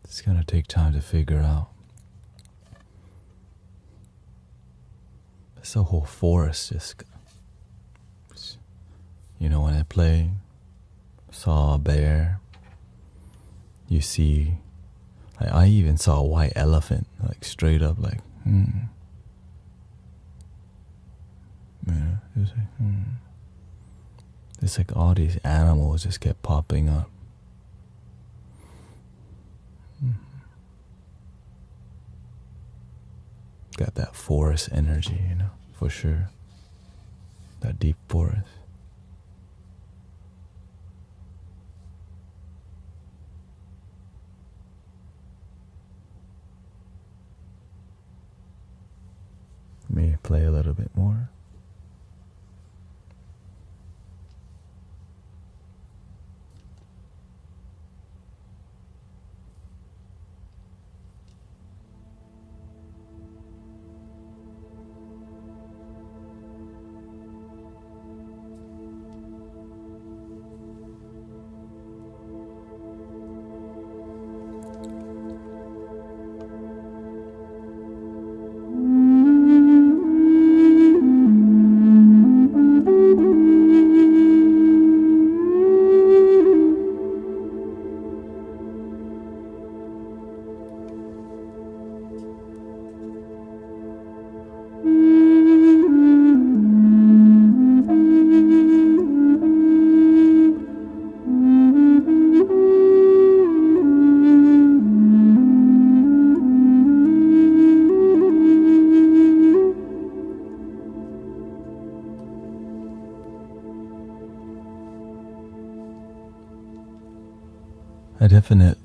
It's going to take time to figure out. It's the whole forest just, when I play, saw a bear, you see, I even saw a white elephant, straight up, it was It's like all these animals just kept popping up. Got that forest energy, for sure. That deep forest. Let me play a little bit more.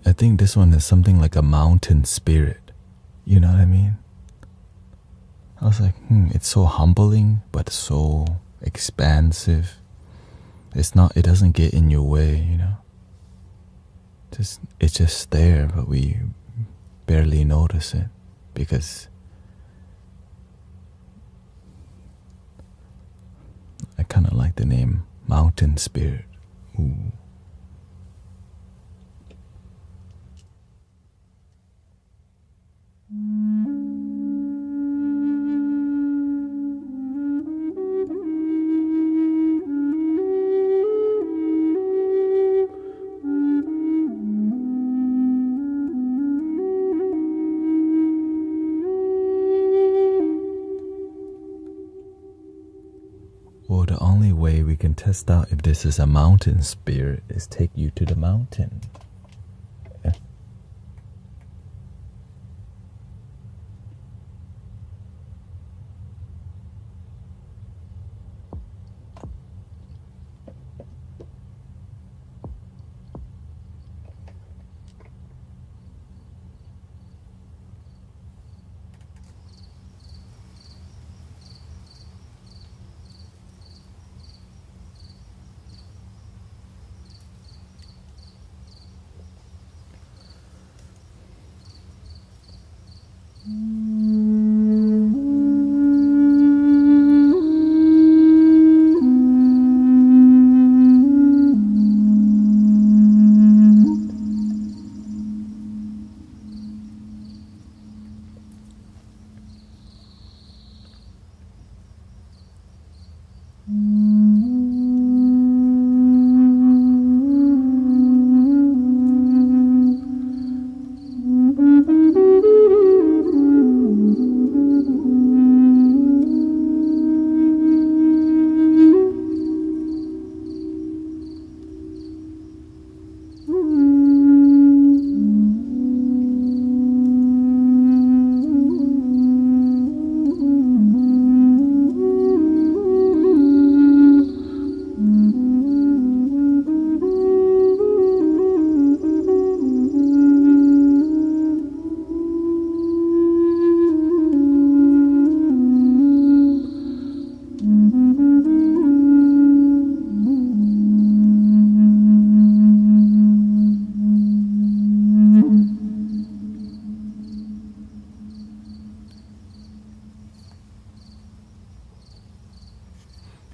I think this one is something like a mountain spirit. You know what I mean? I was like, it's so humbling, but so expansive. It doesn't get in your way, It's just there, but we barely notice it because I kind of like the name Mountain Spirit. Ooh. Well, the only way we can test out if this is a mountain spirit is take you to the mountain. Yeah.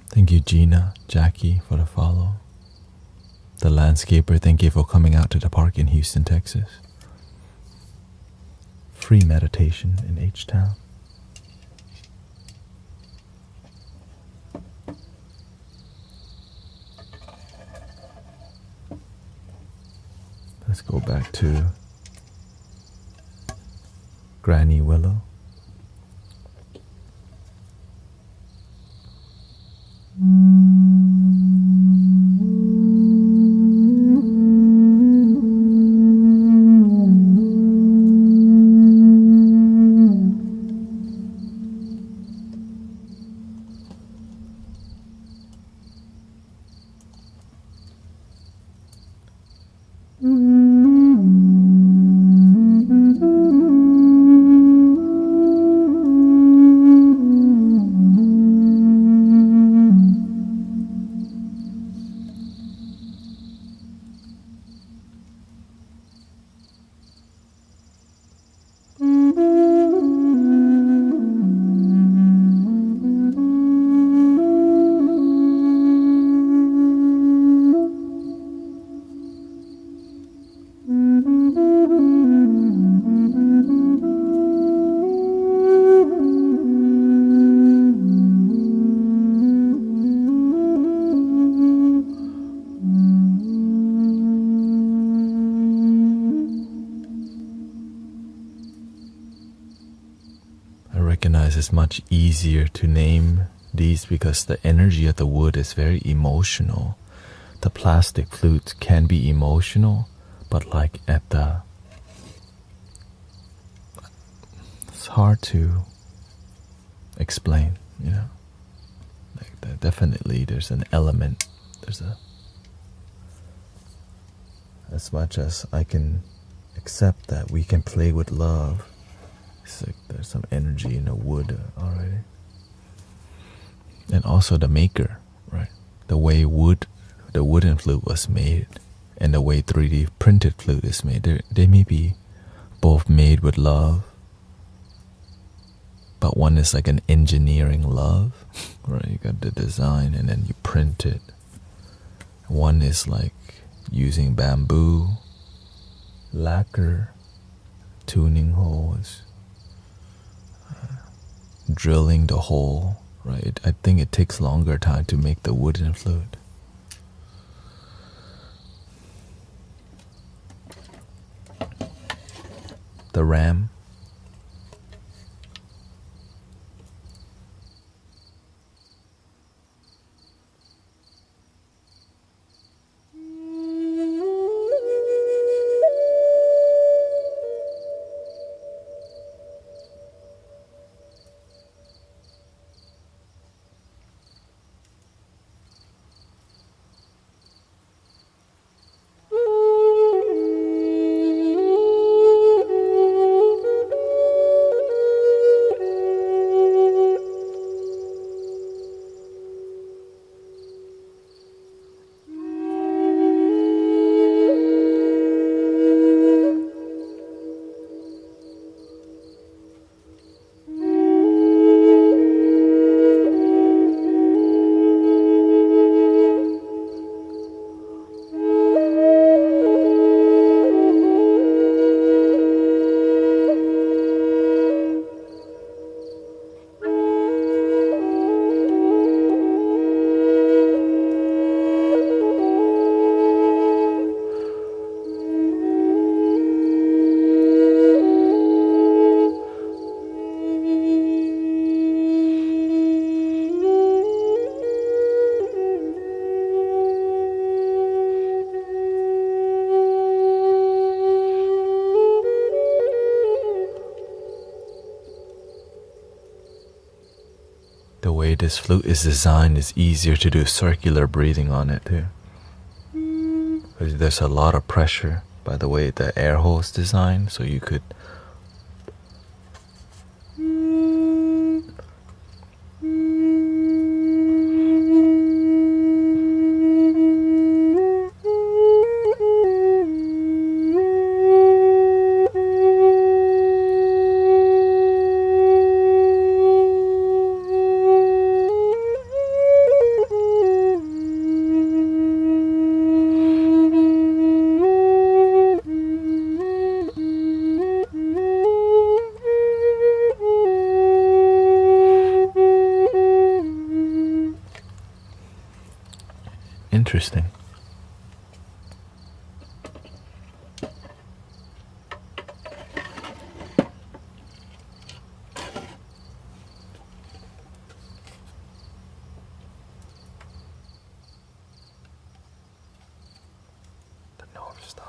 Thank you, Gina, Jackie, for the follow. The landscaper, thank you for coming out to the park in Houston, Texas. Free meditation in H-Town. Let's go back to Granny Willow. is much easier to name these because the energy of the wood is very emotional. The plastic flutes can be emotional, but like at the... It's hard to explain, you know. Like definitely there's an element, there's a... As much as I can accept that we can play with love, it's like there's some energy in the wood already. And also the maker, right? The way the wooden flute was made and the way 3D printed flute is made, they may be both made with love, but one is like an engineering love, right? You got the design and then you print it. One is like using bamboo, lacquer, tuning holes, drilling the hole, right? I think it takes longer time to make the wooden flute. The ram. The way this flute is designed is easier to do circular breathing on it too. Because there's a lot of pressure by the way the air hole is designed, so you could interesting. The North Star.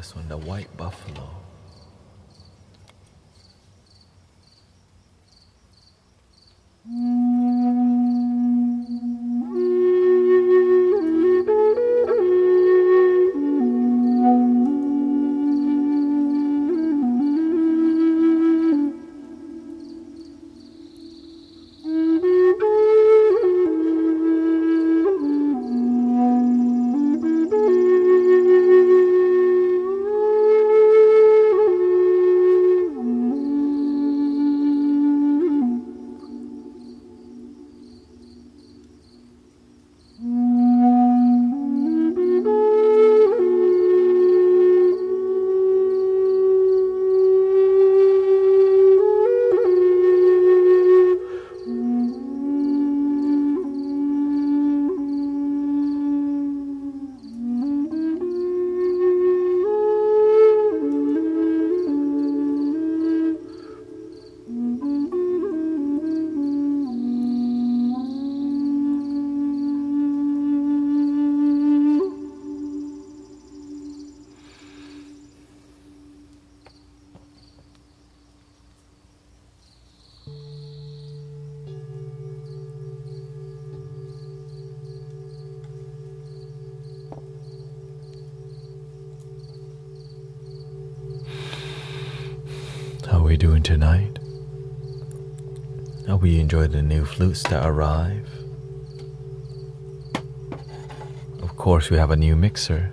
this one, the white buffalo. How are we doing tonight? Hope we enjoy the new flutes that arrive. Of course, we have a new mixer,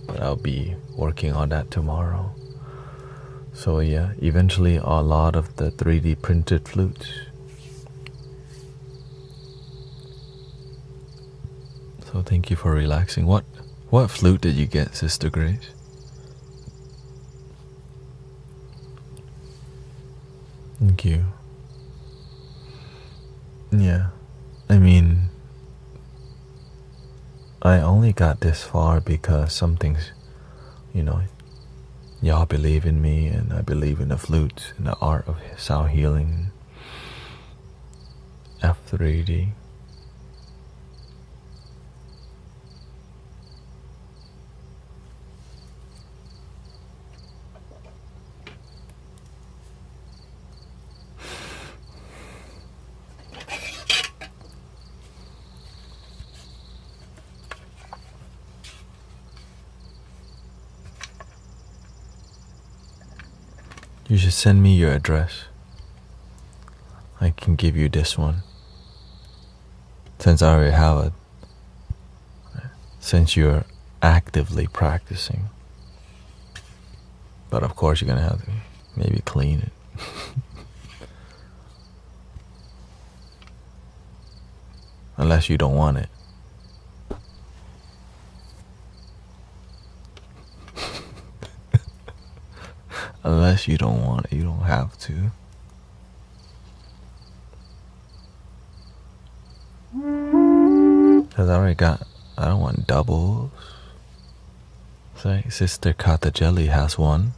but I'll be working on that tomorrow. So yeah, eventually a lot of the 3D printed flutes. So thank you for relaxing. What flute did you get, Sister Grace? Thank you. Yeah, I mean, I only got this far because some things, y'all believe in me and I believe in the flutes and the art of sound healing. F3D. You should send me your address. I can give you this one. Since I already have it. Since you're actively practicing. But of course you're gonna have to maybe clean it. Unless you don't want it. Unless you don't want it, you don't have to. Cause I don't want doubles. So Sister Kata Jelly has one.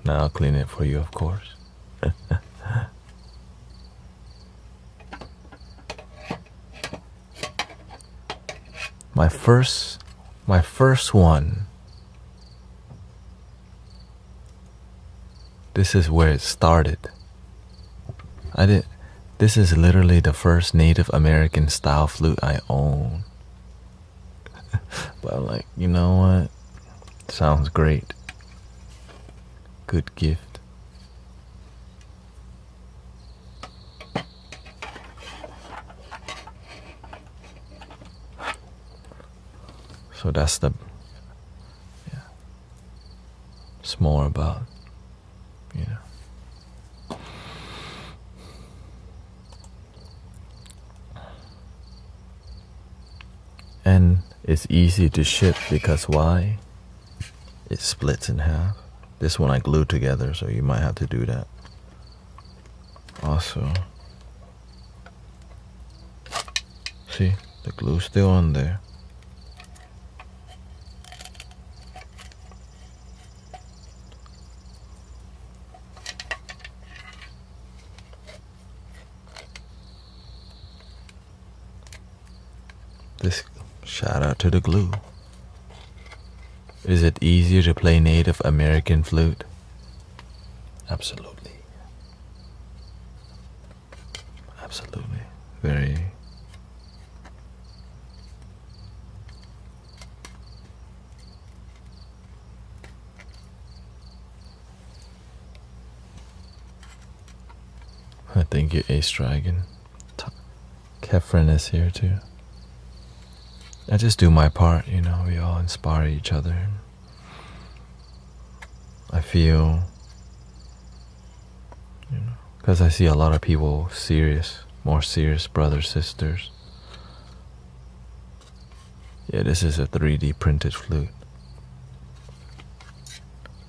I'll clean it for you, of course. My first one. This is where it started. This is literally the first Native American style flute I own. But I'm like, you know what? Sounds great. Good gift. So that's it's more about, And it's easy to ship because why? It splits in half. This one I glued together, so you might have to do that. Also, see, The glue's still on there. This shout out to the glue. Is it easier to play Native American flute? Absolutely. Absolutely. Very. Thank you, Ace Dragon. Kefren is here too. I just do my part, you know, we all inspire each other. I feel, you know, because I see a lot of people serious, more serious brothers, sisters. Yeah, this is a 3D printed flute.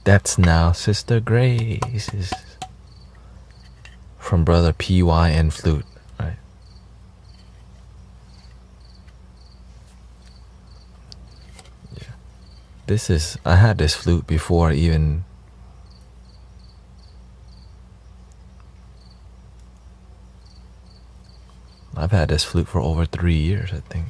That's now Sister Grace is from brother PYN Flute, right? Yeah. This is, I had this flute before even I've had this flute for over 3 years, I think.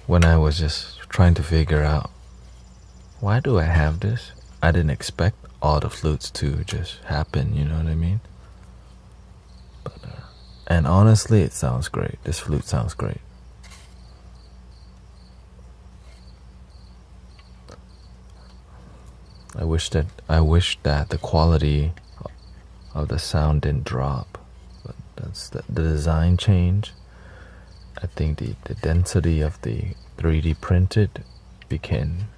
When I was just trying to figure out, why do I have this? I didn't expect all the flutes to just happen, you know what I mean? But, and honestly, it sounds great. This flute sounds great. I wish that the quality of the sound didn't drop, but that's the design change. I think the density of the 3D printed became,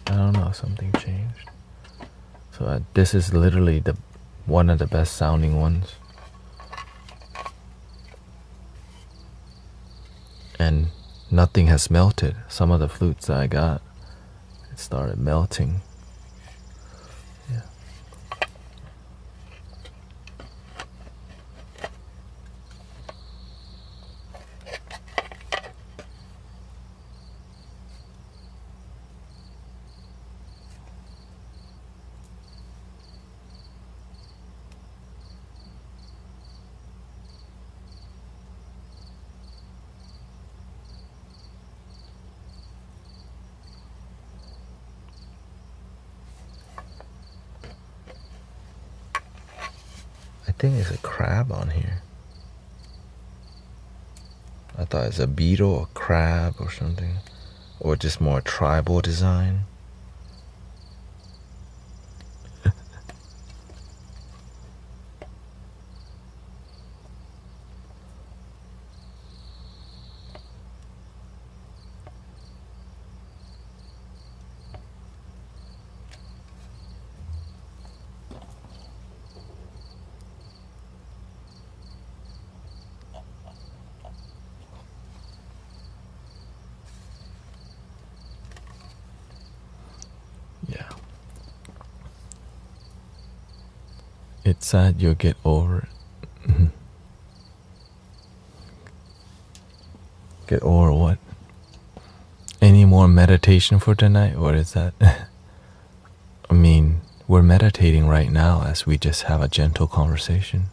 I don't know, something changed. So this is literally one of the best sounding ones. And nothing has melted. Some of the flutes that I got, it started melting. Yeah. I think it's a crab on here. I thought it's a beetle or crab or something, or just more tribal design. Yeah. It's sad you'll get over it. Get over what? Any more meditation for tonight, or is that? I mean, we're meditating right now as we just have a gentle conversation.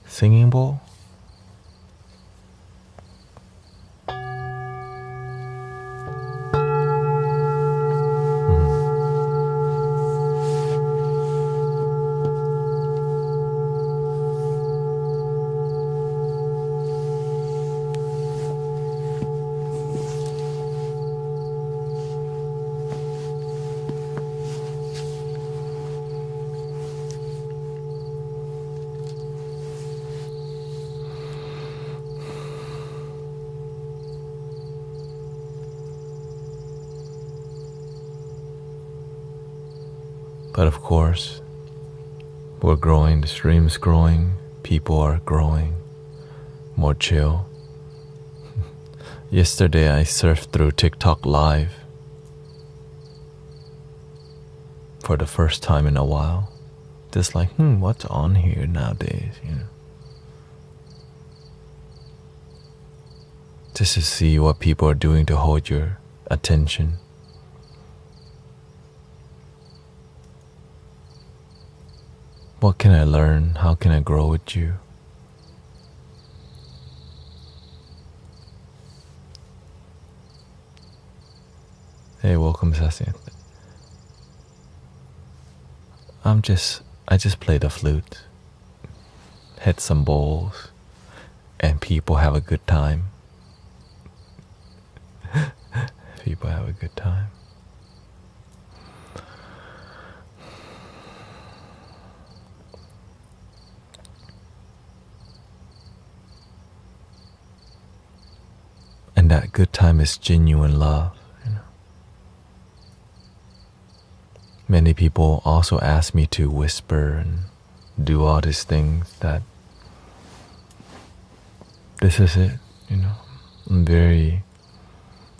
Singing bowl? But of course, we're growing, the stream's growing, people are growing, more chill. Yesterday I surfed through TikTok Live for the first time in a while. Just like, what's on here nowadays, Just to see what people are doing to hold your attention. What can I learn? How can I grow with you? Hey, welcome, Sassy. I just play the flute, hit some bowls, and people have a good time. People have a good time. And that good time is genuine love. Many people also ask me to whisper and do all these things that this is it,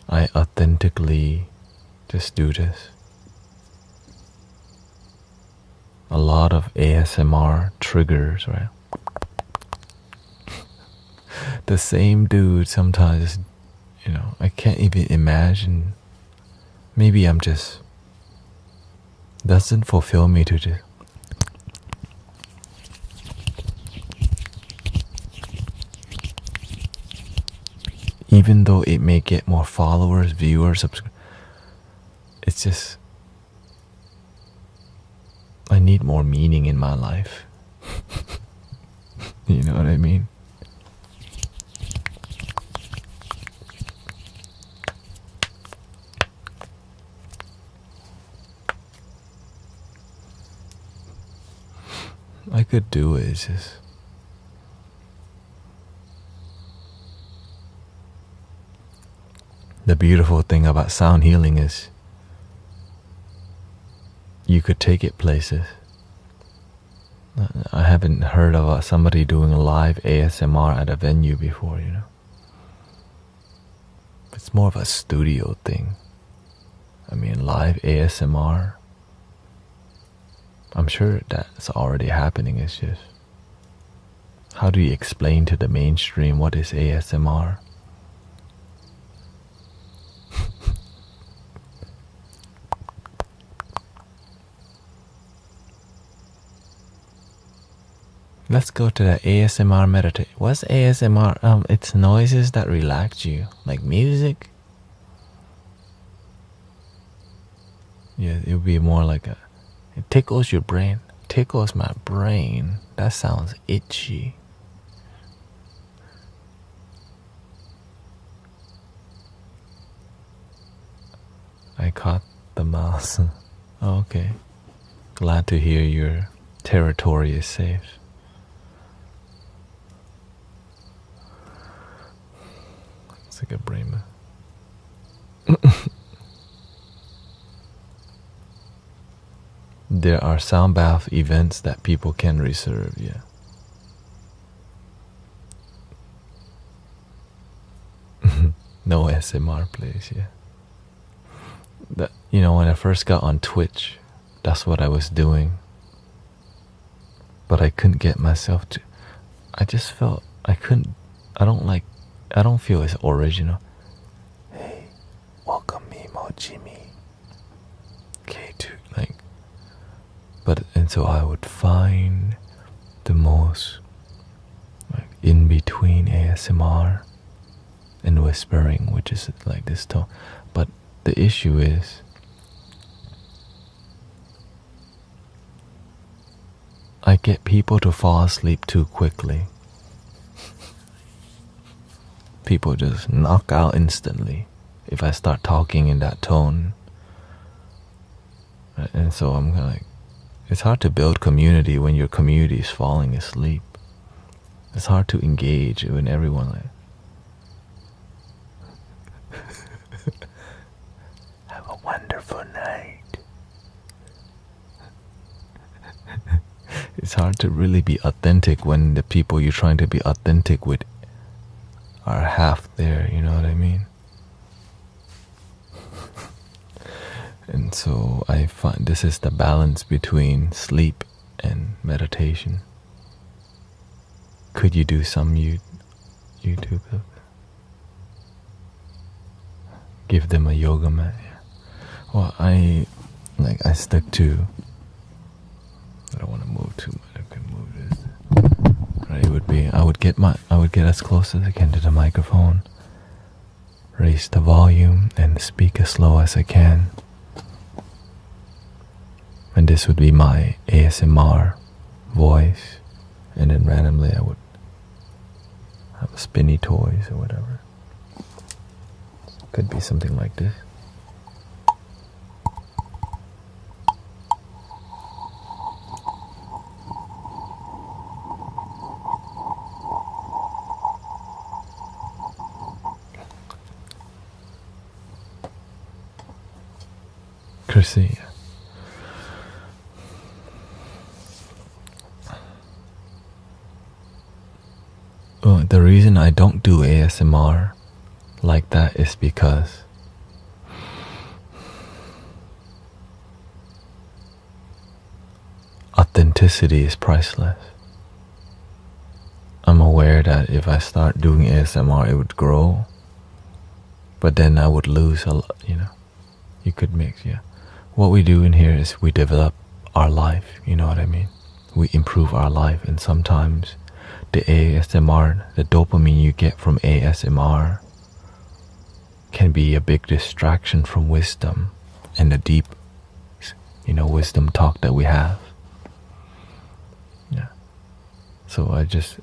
I authentically just do this. A lot of ASMR triggers, right? The same dude sometimes, I can't even imagine. Maybe I'm just doesn't fulfill me to just even though it may get more followers, viewers, it's just I need more meaning in my life. You know what I mean? I could do it, it's just the beautiful thing about sound healing is you could take it places. I haven't heard of somebody doing a live ASMR at a venue before, It's more of a studio thing. I mean, live ASMR, I'm sure that's already happening. It's just, how do you explain to the mainstream what is ASMR? Let's go to the ASMR meditate. What's ASMR? It's noises that relax you, like music. Yeah, it would be more like it tickles your brain. Tickles my brain. That sounds itchy. I caught the mouse. Oh, okay. Glad to hear your territory is safe. It's like a brain. There are sound bath events that people can reserve, yeah. No SMR place, yeah. That, when I first got on Twitch, that's what I was doing. But I couldn't get myself to, I just felt I don't feel it's original. Hey, welcome me, Mojimi. K2, and so I would find the most in between ASMR and whispering, which is like this tone. But the issue is I get people to fall asleep too quickly. People just knock out instantly if I start talking in that tone. And so I'm it's hard to build community when your community is falling asleep. It's hard to engage when everyone have a wonderful night. It's hard to really be authentic when the people you're trying to be authentic with are half there, you know what I mean? And so I find this is the balance between sleep and meditation. Could you do some YouTube? Give them a yoga mat. Well, I stick to. I don't want to move too much. I can move this. Right, it would be. I would get as close as I can to the microphone. Raise the volume and speak as slow as I can. And this would be my ASMR voice. And then randomly I would have spinny toys or whatever. Could be something like this. Chrissy. Well, the reason I don't do ASMR like that is because authenticity is priceless. I'm aware that if I start doing ASMR, it would grow, but then I would lose a lot, You could mix, yeah. What we do in here is we develop our life, you know what I mean? We improve our life, and sometimes the ASMR, the dopamine you get from ASMR can be a big distraction from wisdom and the deep, wisdom talk that we have. Yeah. So I just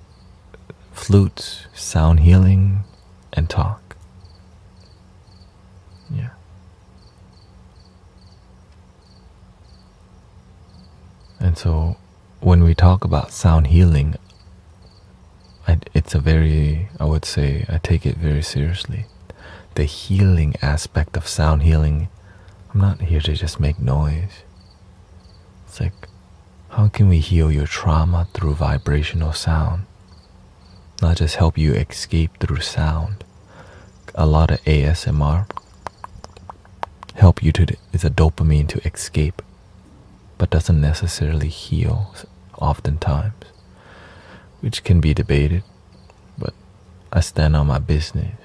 flutes, sound healing, and talk. Yeah. And so when we talk about sound healing, it's a very, I would say, I take it very seriously. The healing aspect of sound healing, I'm not here to just make noise. It's like, how can we heal your trauma through vibrational sound? Not just help you escape through sound. A lot of ASMR help you it's a dopamine to escape, but doesn't necessarily heal oftentimes, which can be debated. But I stand on my business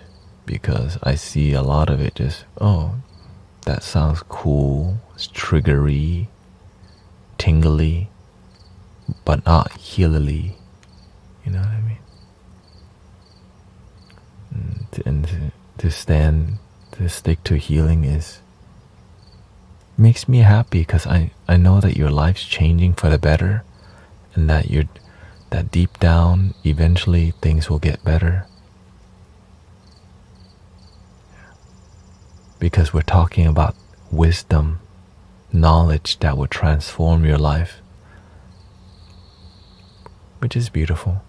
because I see a lot of it just, that sounds cool, it's triggery, tingly, but not healily. You know what I mean? And to stick to healing makes me happy, because I know that your life's changing for the better, and that deep down, eventually things will get better. Because we're talking about wisdom, knowledge that will transform your life, which is beautiful.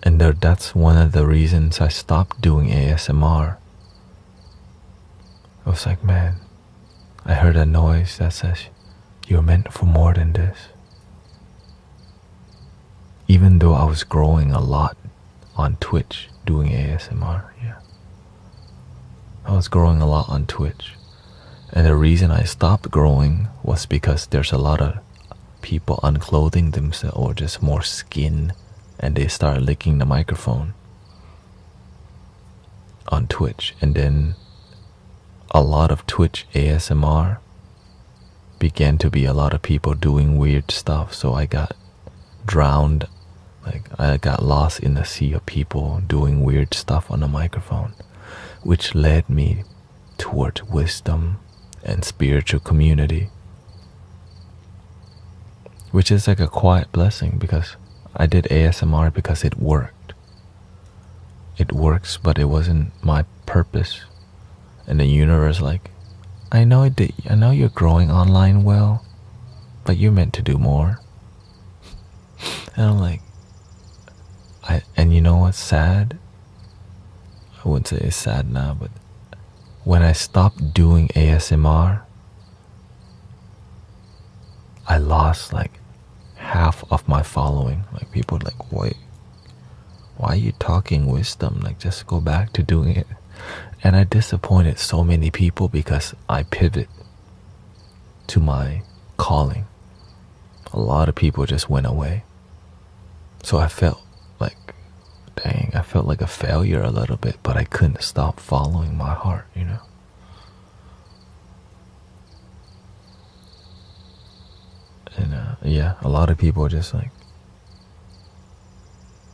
And that's one of the reasons I stopped doing ASMR. I was like, man, I heard a noise that says, you're meant for more than this. Even though I was growing a lot on Twitch doing ASMR, yeah. I was growing a lot on Twitch. And the reason I stopped growing was because there's a lot of people unclothing themselves, or just more skin, and they start licking the microphone on Twitch. And then a lot of Twitch ASMR began to be a lot of people doing weird stuff. So I got drowned, I got lost in the sea of people doing weird stuff on the microphone, which led me towards wisdom and spiritual community, which is like a quiet blessing, because I did ASMR because it worked. It works, but it wasn't my purpose. And the universe I know you're growing online well, but you're meant to do more. And I'm like, and you know what's sad? I wouldn't say it's sad now, but when I stopped doing ASMR, I lost half of my following. Like people are like, wait, why are you talking wisdom? Like just go back to doing it. And I disappointed so many people because I pivot to my calling. A lot of people just went away. So I felt like, dang, I felt like a failure a little bit, but I couldn't stop following my heart, you know? And yeah, a lot of people just like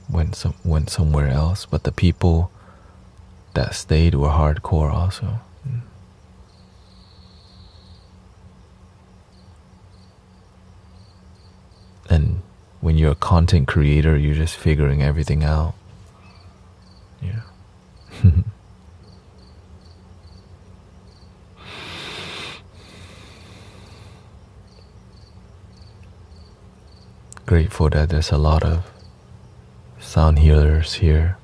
went somewhere else, but the people that stayed were hardcore also. And when you're a content creator, you're just figuring everything out. Yeah. Grateful that there's a lot of sound healers here.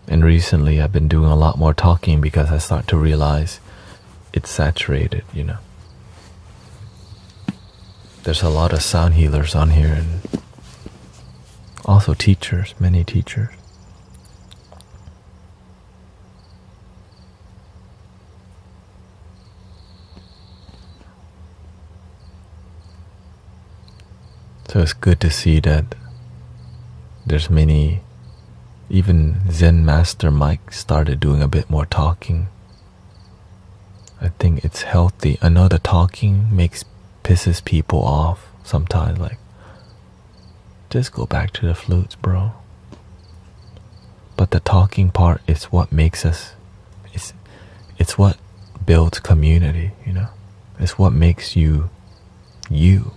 And recently I've been doing a lot more talking because I start to realize it's saturated, you know. There's a lot of sound healers on here and also teachers, many teachers. So it's good to see that there's many, even Zen Master Mike started doing a bit more talking. I think it's healthy. I know the talking pisses people off sometimes, like, just go back to the flutes, bro. But the talking part is what makes us, it's what builds community, you know? It's what makes you, you.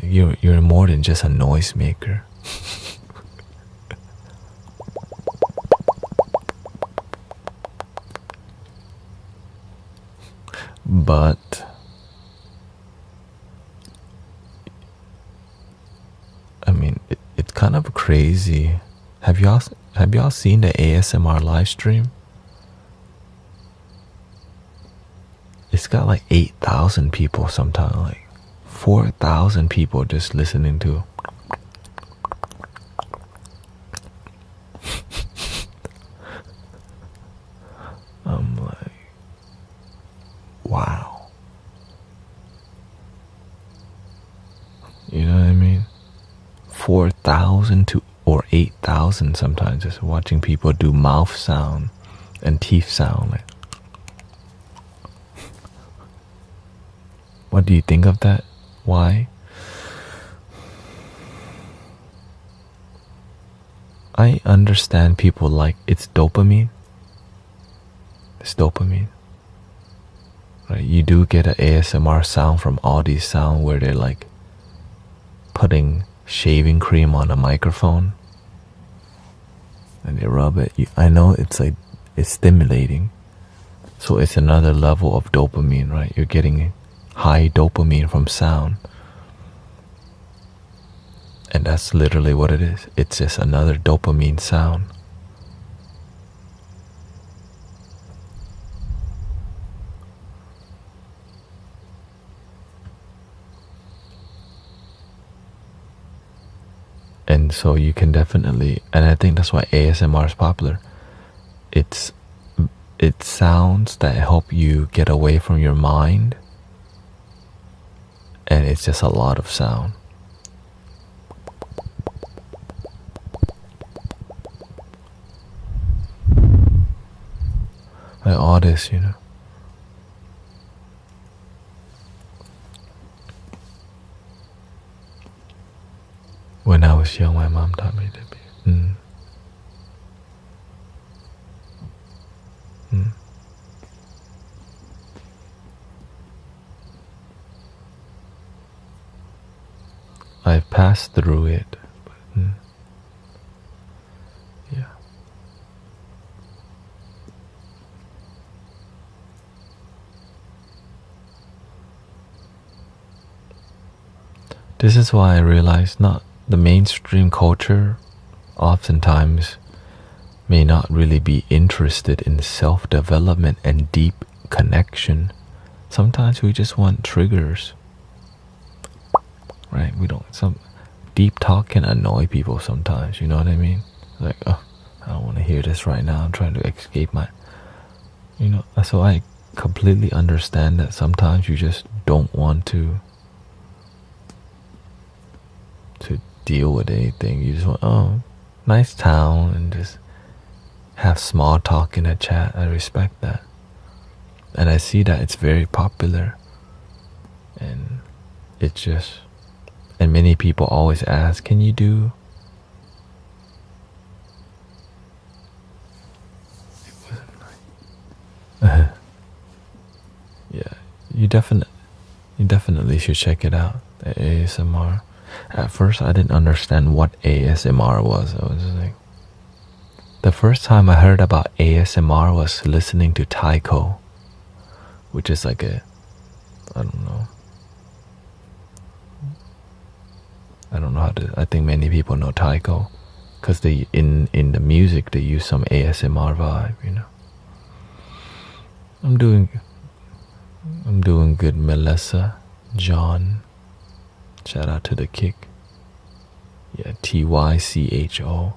You're more than just a noisemaker. But I mean, it's kind of crazy. Have y'all seen the ASMR live stream? It's got like 8,000 people sometimes, like 4,000 people just listening to. I'm like, wow. You know what I mean? 4,000 to or 8,000 sometimes, just watching people do mouth sound and teeth sound. Like, what do you think of that? Why? I understand people like it's dopamine. It's dopamine. Right? You do get an ASMR sound from all these sound where they're like putting shaving cream on a microphone and they rub it. I know it's like it's stimulating. So it's another level of dopamine, right? You're getting high dopamine from sound. And that's literally what it is. It's just another dopamine sound. And so you can definitely, and I think that's why ASMR is popular. It's sounds that help you get away from your mind. And it's just a lot of sound. Like all this, you know. When I was young, my mom taught me to be. I've passed through it. But, yeah. This is why I realized the mainstream culture oftentimes may not really be interested in self-development and deep connection. Sometimes we just want triggers. right? We don't. Some deep talk can annoy people sometimes. You know what I mean? Like, oh, I don't want to hear this right now. I'm trying to escape my, So I completely understand that sometimes you just don't want to deal with anything. You just want, oh, nice town, and just have small talk in a chat. I respect that. And I see that it's very popular. And it's just, and many people always ask, can you do? Yeah, you definitely should check it out. The ASMR. At first, I didn't understand what ASMR was. I was just like, the first time I heard about ASMR was listening to Taiko, which is like I don't know how to. I think many people know Taiko, because they in the music they use some ASMR vibe. I'm doing good, Melissa, John. Shout out to the kick. Yeah, TYCHO.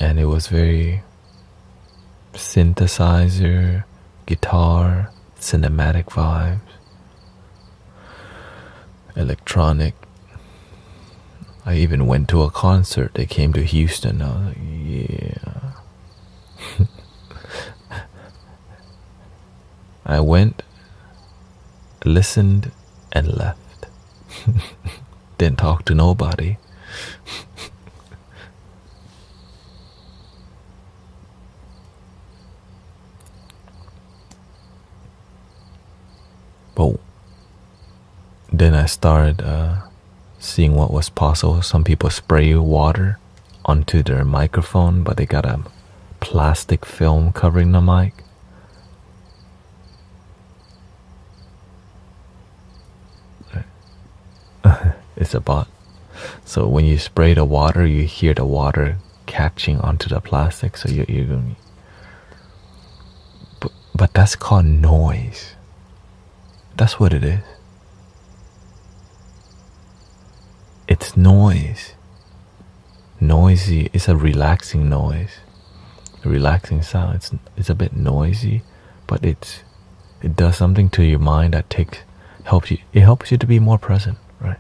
And it was very synthesizer, guitar, cinematic vibes, electronic. I even went to a concert. They came to Houston. I was like, yeah. I went, listened, and left. Didn't talk to nobody. But then I started seeing what was possible. Some people spray water onto their microphone, but they got a plastic film covering the mic. It's a bot. So when you spray the water, you hear the water catching onto the plastic. So you're going. But that's called noise. That's what it is. It's noise. Noisy. It's a relaxing noise. A relaxing sound. It's a bit noisy, but it does something to your mind that helps you. It helps you to be more present, right?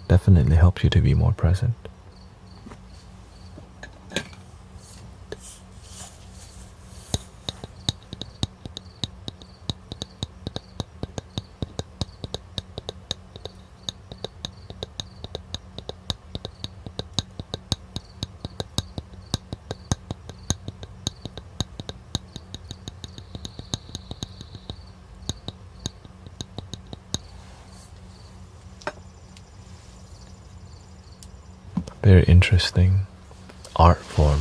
Definitely helps you to be more present. Very interesting art form.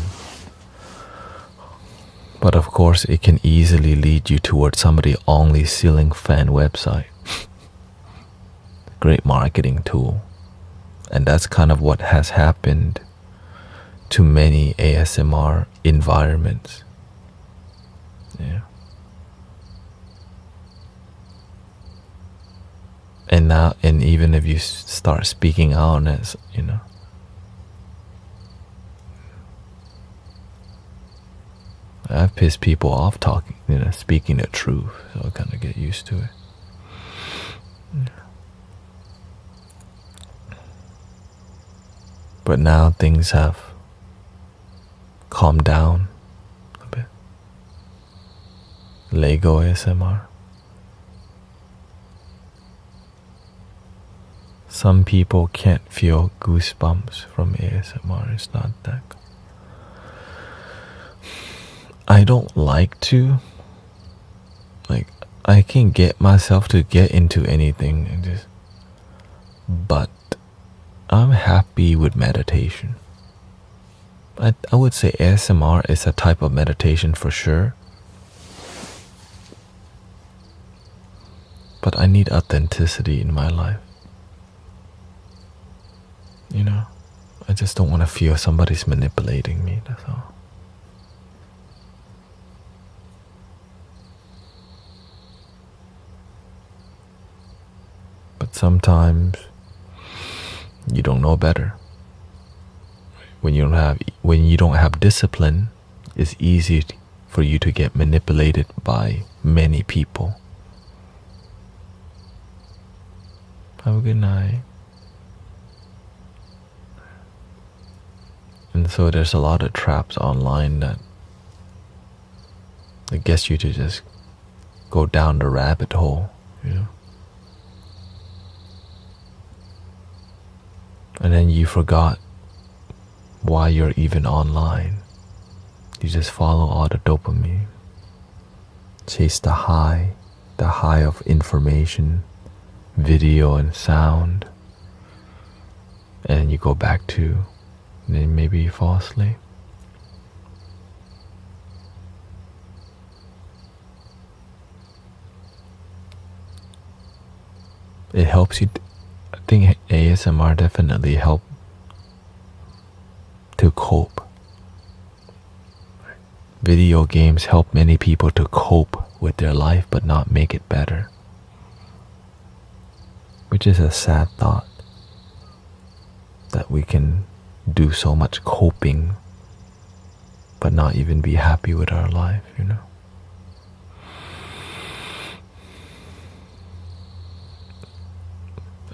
But of course, it can easily lead you towards somebody only ceiling fan website. Great marketing tool. And that's kind of what has happened to many ASMR environments. Yeah. And now, and even if you start speaking out as, I've pissed people off talking, speaking the truth, so I kind of get used to it. Yeah. But now things have calmed down a bit. Lego ASMR. Some people can't feel goosebumps from ASMR. It's not that good. I don't like to. I can get myself to get into anything, but I'm happy with meditation. I would say ASMR is a type of meditation for sure. But I need authenticity in my life. I just don't want to feel somebody's manipulating me, that's all. But sometimes you don't know better. When you don't have discipline, it's easy for you to get manipulated by many people. Have a good night. And so there's a lot of traps online that gets you to just go down the rabbit hole, And then you forgot why you're even online. You just follow all the dopamine. Chase the high of information, video and sound. And then you go back to, and then maybe you fall asleep. It helps you. I think ASMR definitely help to cope. Video games help many people to cope with their life but not make it better. Which is a sad thought. That we can do so much coping but not even be happy with our life,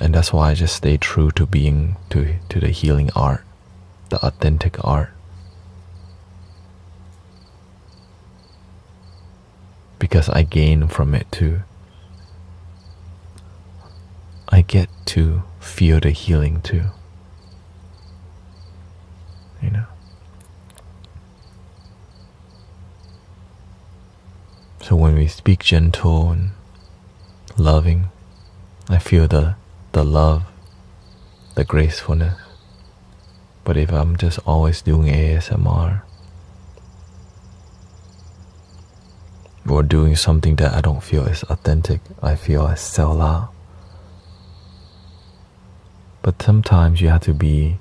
And that's why I just stay true to being to the healing art, the authentic art. Because I gain from it too. I get to feel the healing too. So when we speak gentle and loving, I feel the love, the gracefulness. But if I'm just always doing ASMR or doing something that I don't feel is authentic, I feel I sell out. But sometimes you have to be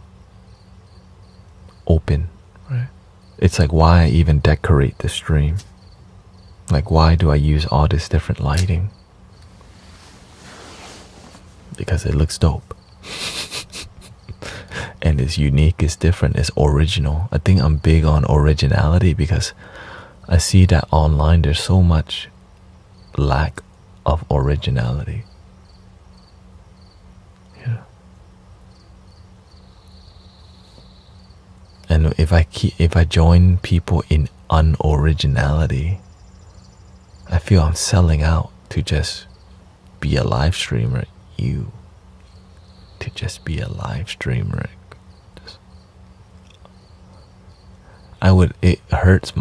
open, right? It's like why I even decorate the stream. Like why do I use all this different lighting? Because it looks dope. And it's unique, it's different, it's original. I think I'm big on originality because I see that online there's so much lack of originality. And if I join people in unoriginality, I feel I'm selling out to just be a live streamer. To just be a live streamer. It hurts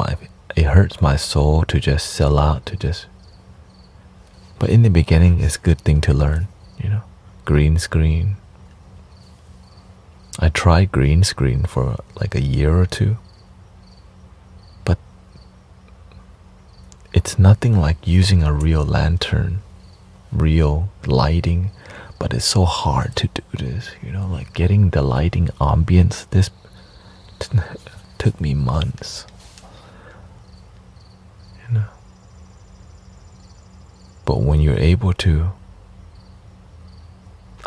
my soul to just sell out but in the beginning it's a good thing to learn, green screen. I tried green screen for like a year or two, but it's nothing like using a real lantern, real lighting, but it's so hard to do this, like getting the lighting ambience, this took me months, But when you're able to,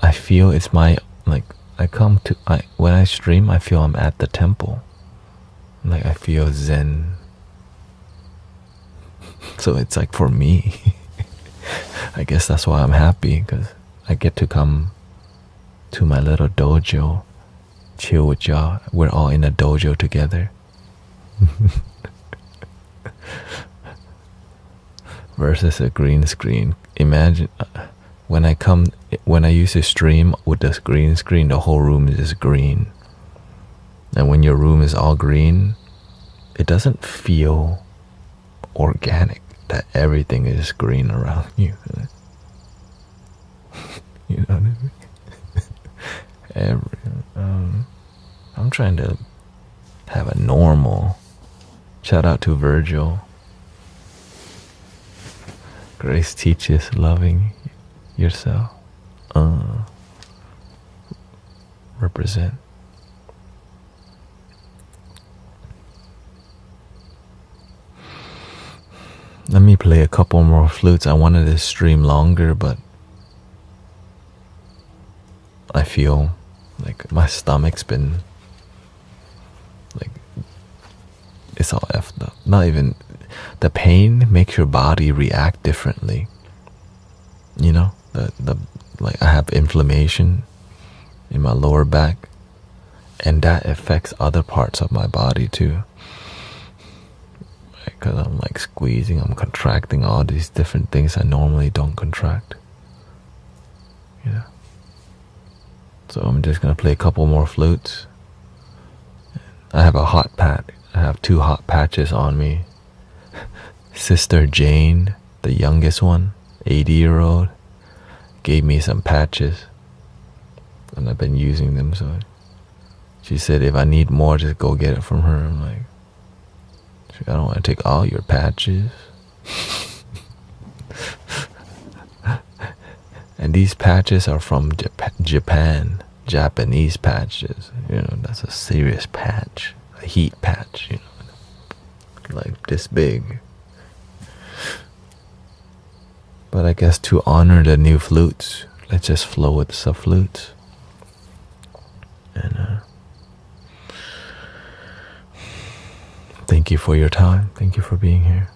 I feel it's my, like, when I stream, I feel I'm at the temple. Like, I feel zen. So it's like for me, I guess that's why I'm happy, because I get to come to my little dojo, chill with y'all. We're all in a dojo together. Versus a green screen. Imagine when I used to stream with this green screen, the whole room is just green. And when your room is all green, it doesn't feel organic that everything is green around you. You know what I mean? I'm trying to have a normal. Shout out to Virgil. Grace teaches loving yourself. Represent. Let me play a couple more flutes. I wanted to stream longer, but I feel Like my stomach's been like, it's all effed up. Not even, the pain makes your body react differently. You know, the like I have inflammation in my lower back, and that affects other parts of my body too. Because I'm like squeezing, I'm contracting all these different things I normally don't contract. Yeah. So I'm just gonna play a couple more flutes. I have a hot patch. I have 2 hot patches on me. Sister Jane, the youngest one, 80-year-old, gave me some patches, and I've been using them. So she said if I need more, just go get it from her. I'm like, I don't want to take all your patches. And these patches are from Japan, Japanese patches. You know, that's a serious patch, a heat patch. You know, like this big. But I guess to honor the new flutes, let's just flow with some flutes. And thank you for your time. Thank you for being here.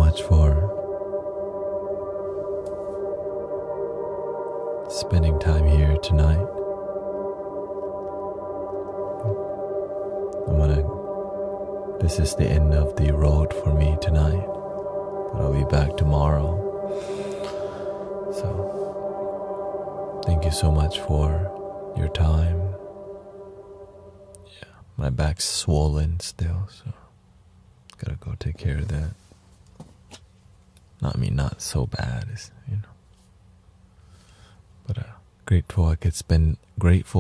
much for spending time here tonight. This is the end of the road for me tonight, but I'll be back tomorrow. So, thank you so much for your time. Yeah, my back's swollen still, so gotta go take care of that. Not so bad, but grateful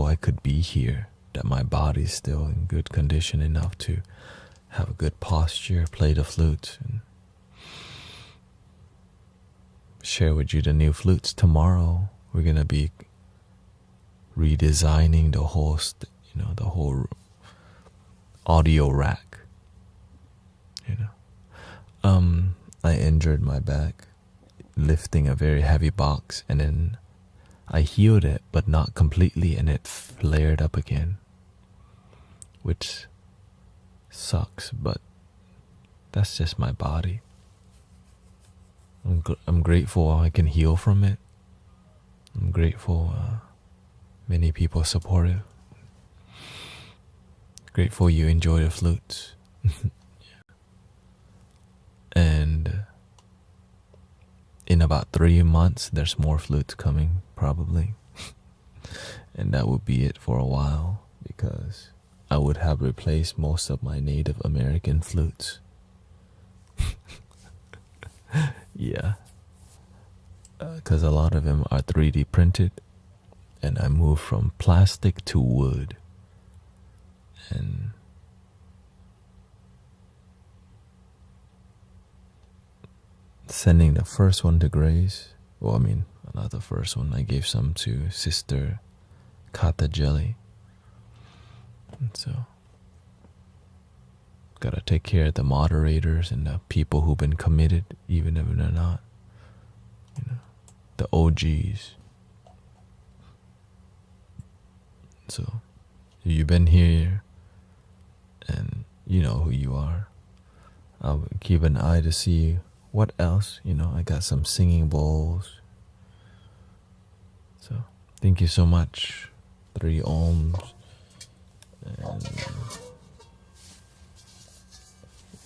I could be here, that my body's still in good condition enough to have a good posture, play the flute, and share with you the new flutes. Tomorrow we're gonna be redesigning the whole the whole audio rack. I injured my back lifting a very heavy box, and then I healed it, but not completely, and it flared up again, which sucks, but that's just my body. I'm grateful I can heal from it. I'm grateful many people support it. Grateful you enjoy the flutes. And in about 3 months, there's more flutes coming, probably. And that would be it for a while, because I would have replaced most of my Native American flutes. Yeah. Because a lot of them are 3D printed, and I moved from plastic to wood. And sending the first one to Grace, not the first one, I gave some to Sister Kata Jelly. And so, gotta take care of the moderators and the people who've been committed, even if they're not, the OGs. So, if you've been here and you know who you are, I'll keep an eye to see what else. I got some singing bowls. So, thank you so much. 3 ohms. And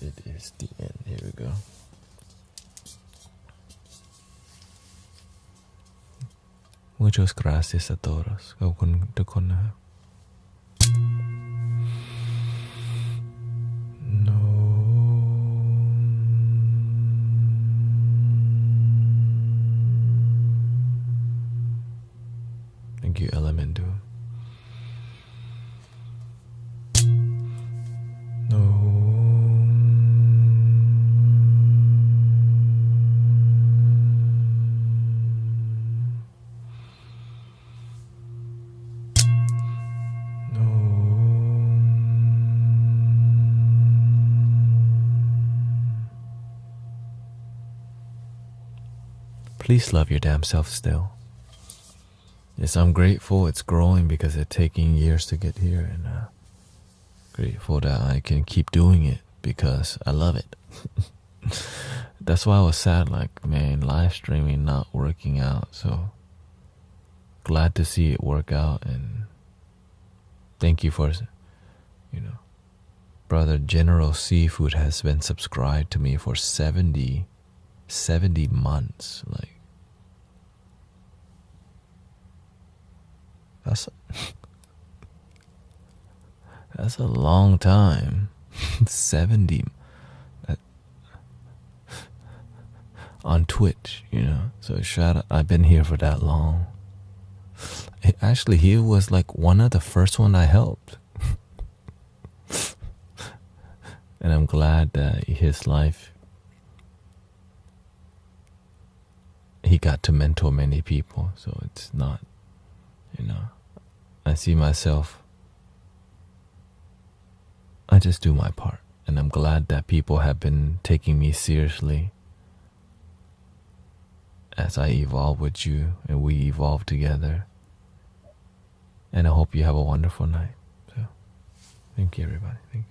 it is the end. Here we go. Muchas gracias a todos. ขอบคุณทุกคนนะครับ Thank you, Elementu. Please love your damn self still. Yes, I'm grateful it's growing because it's taking years to get here, and grateful that I can keep doing it because I love it. That's why I was sad, live streaming not working out. So glad to see it work out, and thank you for, Brother General Seafood has been subscribed to me for 70 months. That's a long time. 70 on Twitch, So shout out, I've been here for that long. Actually, he was one of the first one I helped. And I'm glad that his life, he got to mentor many people. So it's not, I see myself, I just do my part. And I'm glad that people have been taking me seriously as I evolve with you and we evolve together. And I hope you have a wonderful night. So, thank you, everybody. Thank you.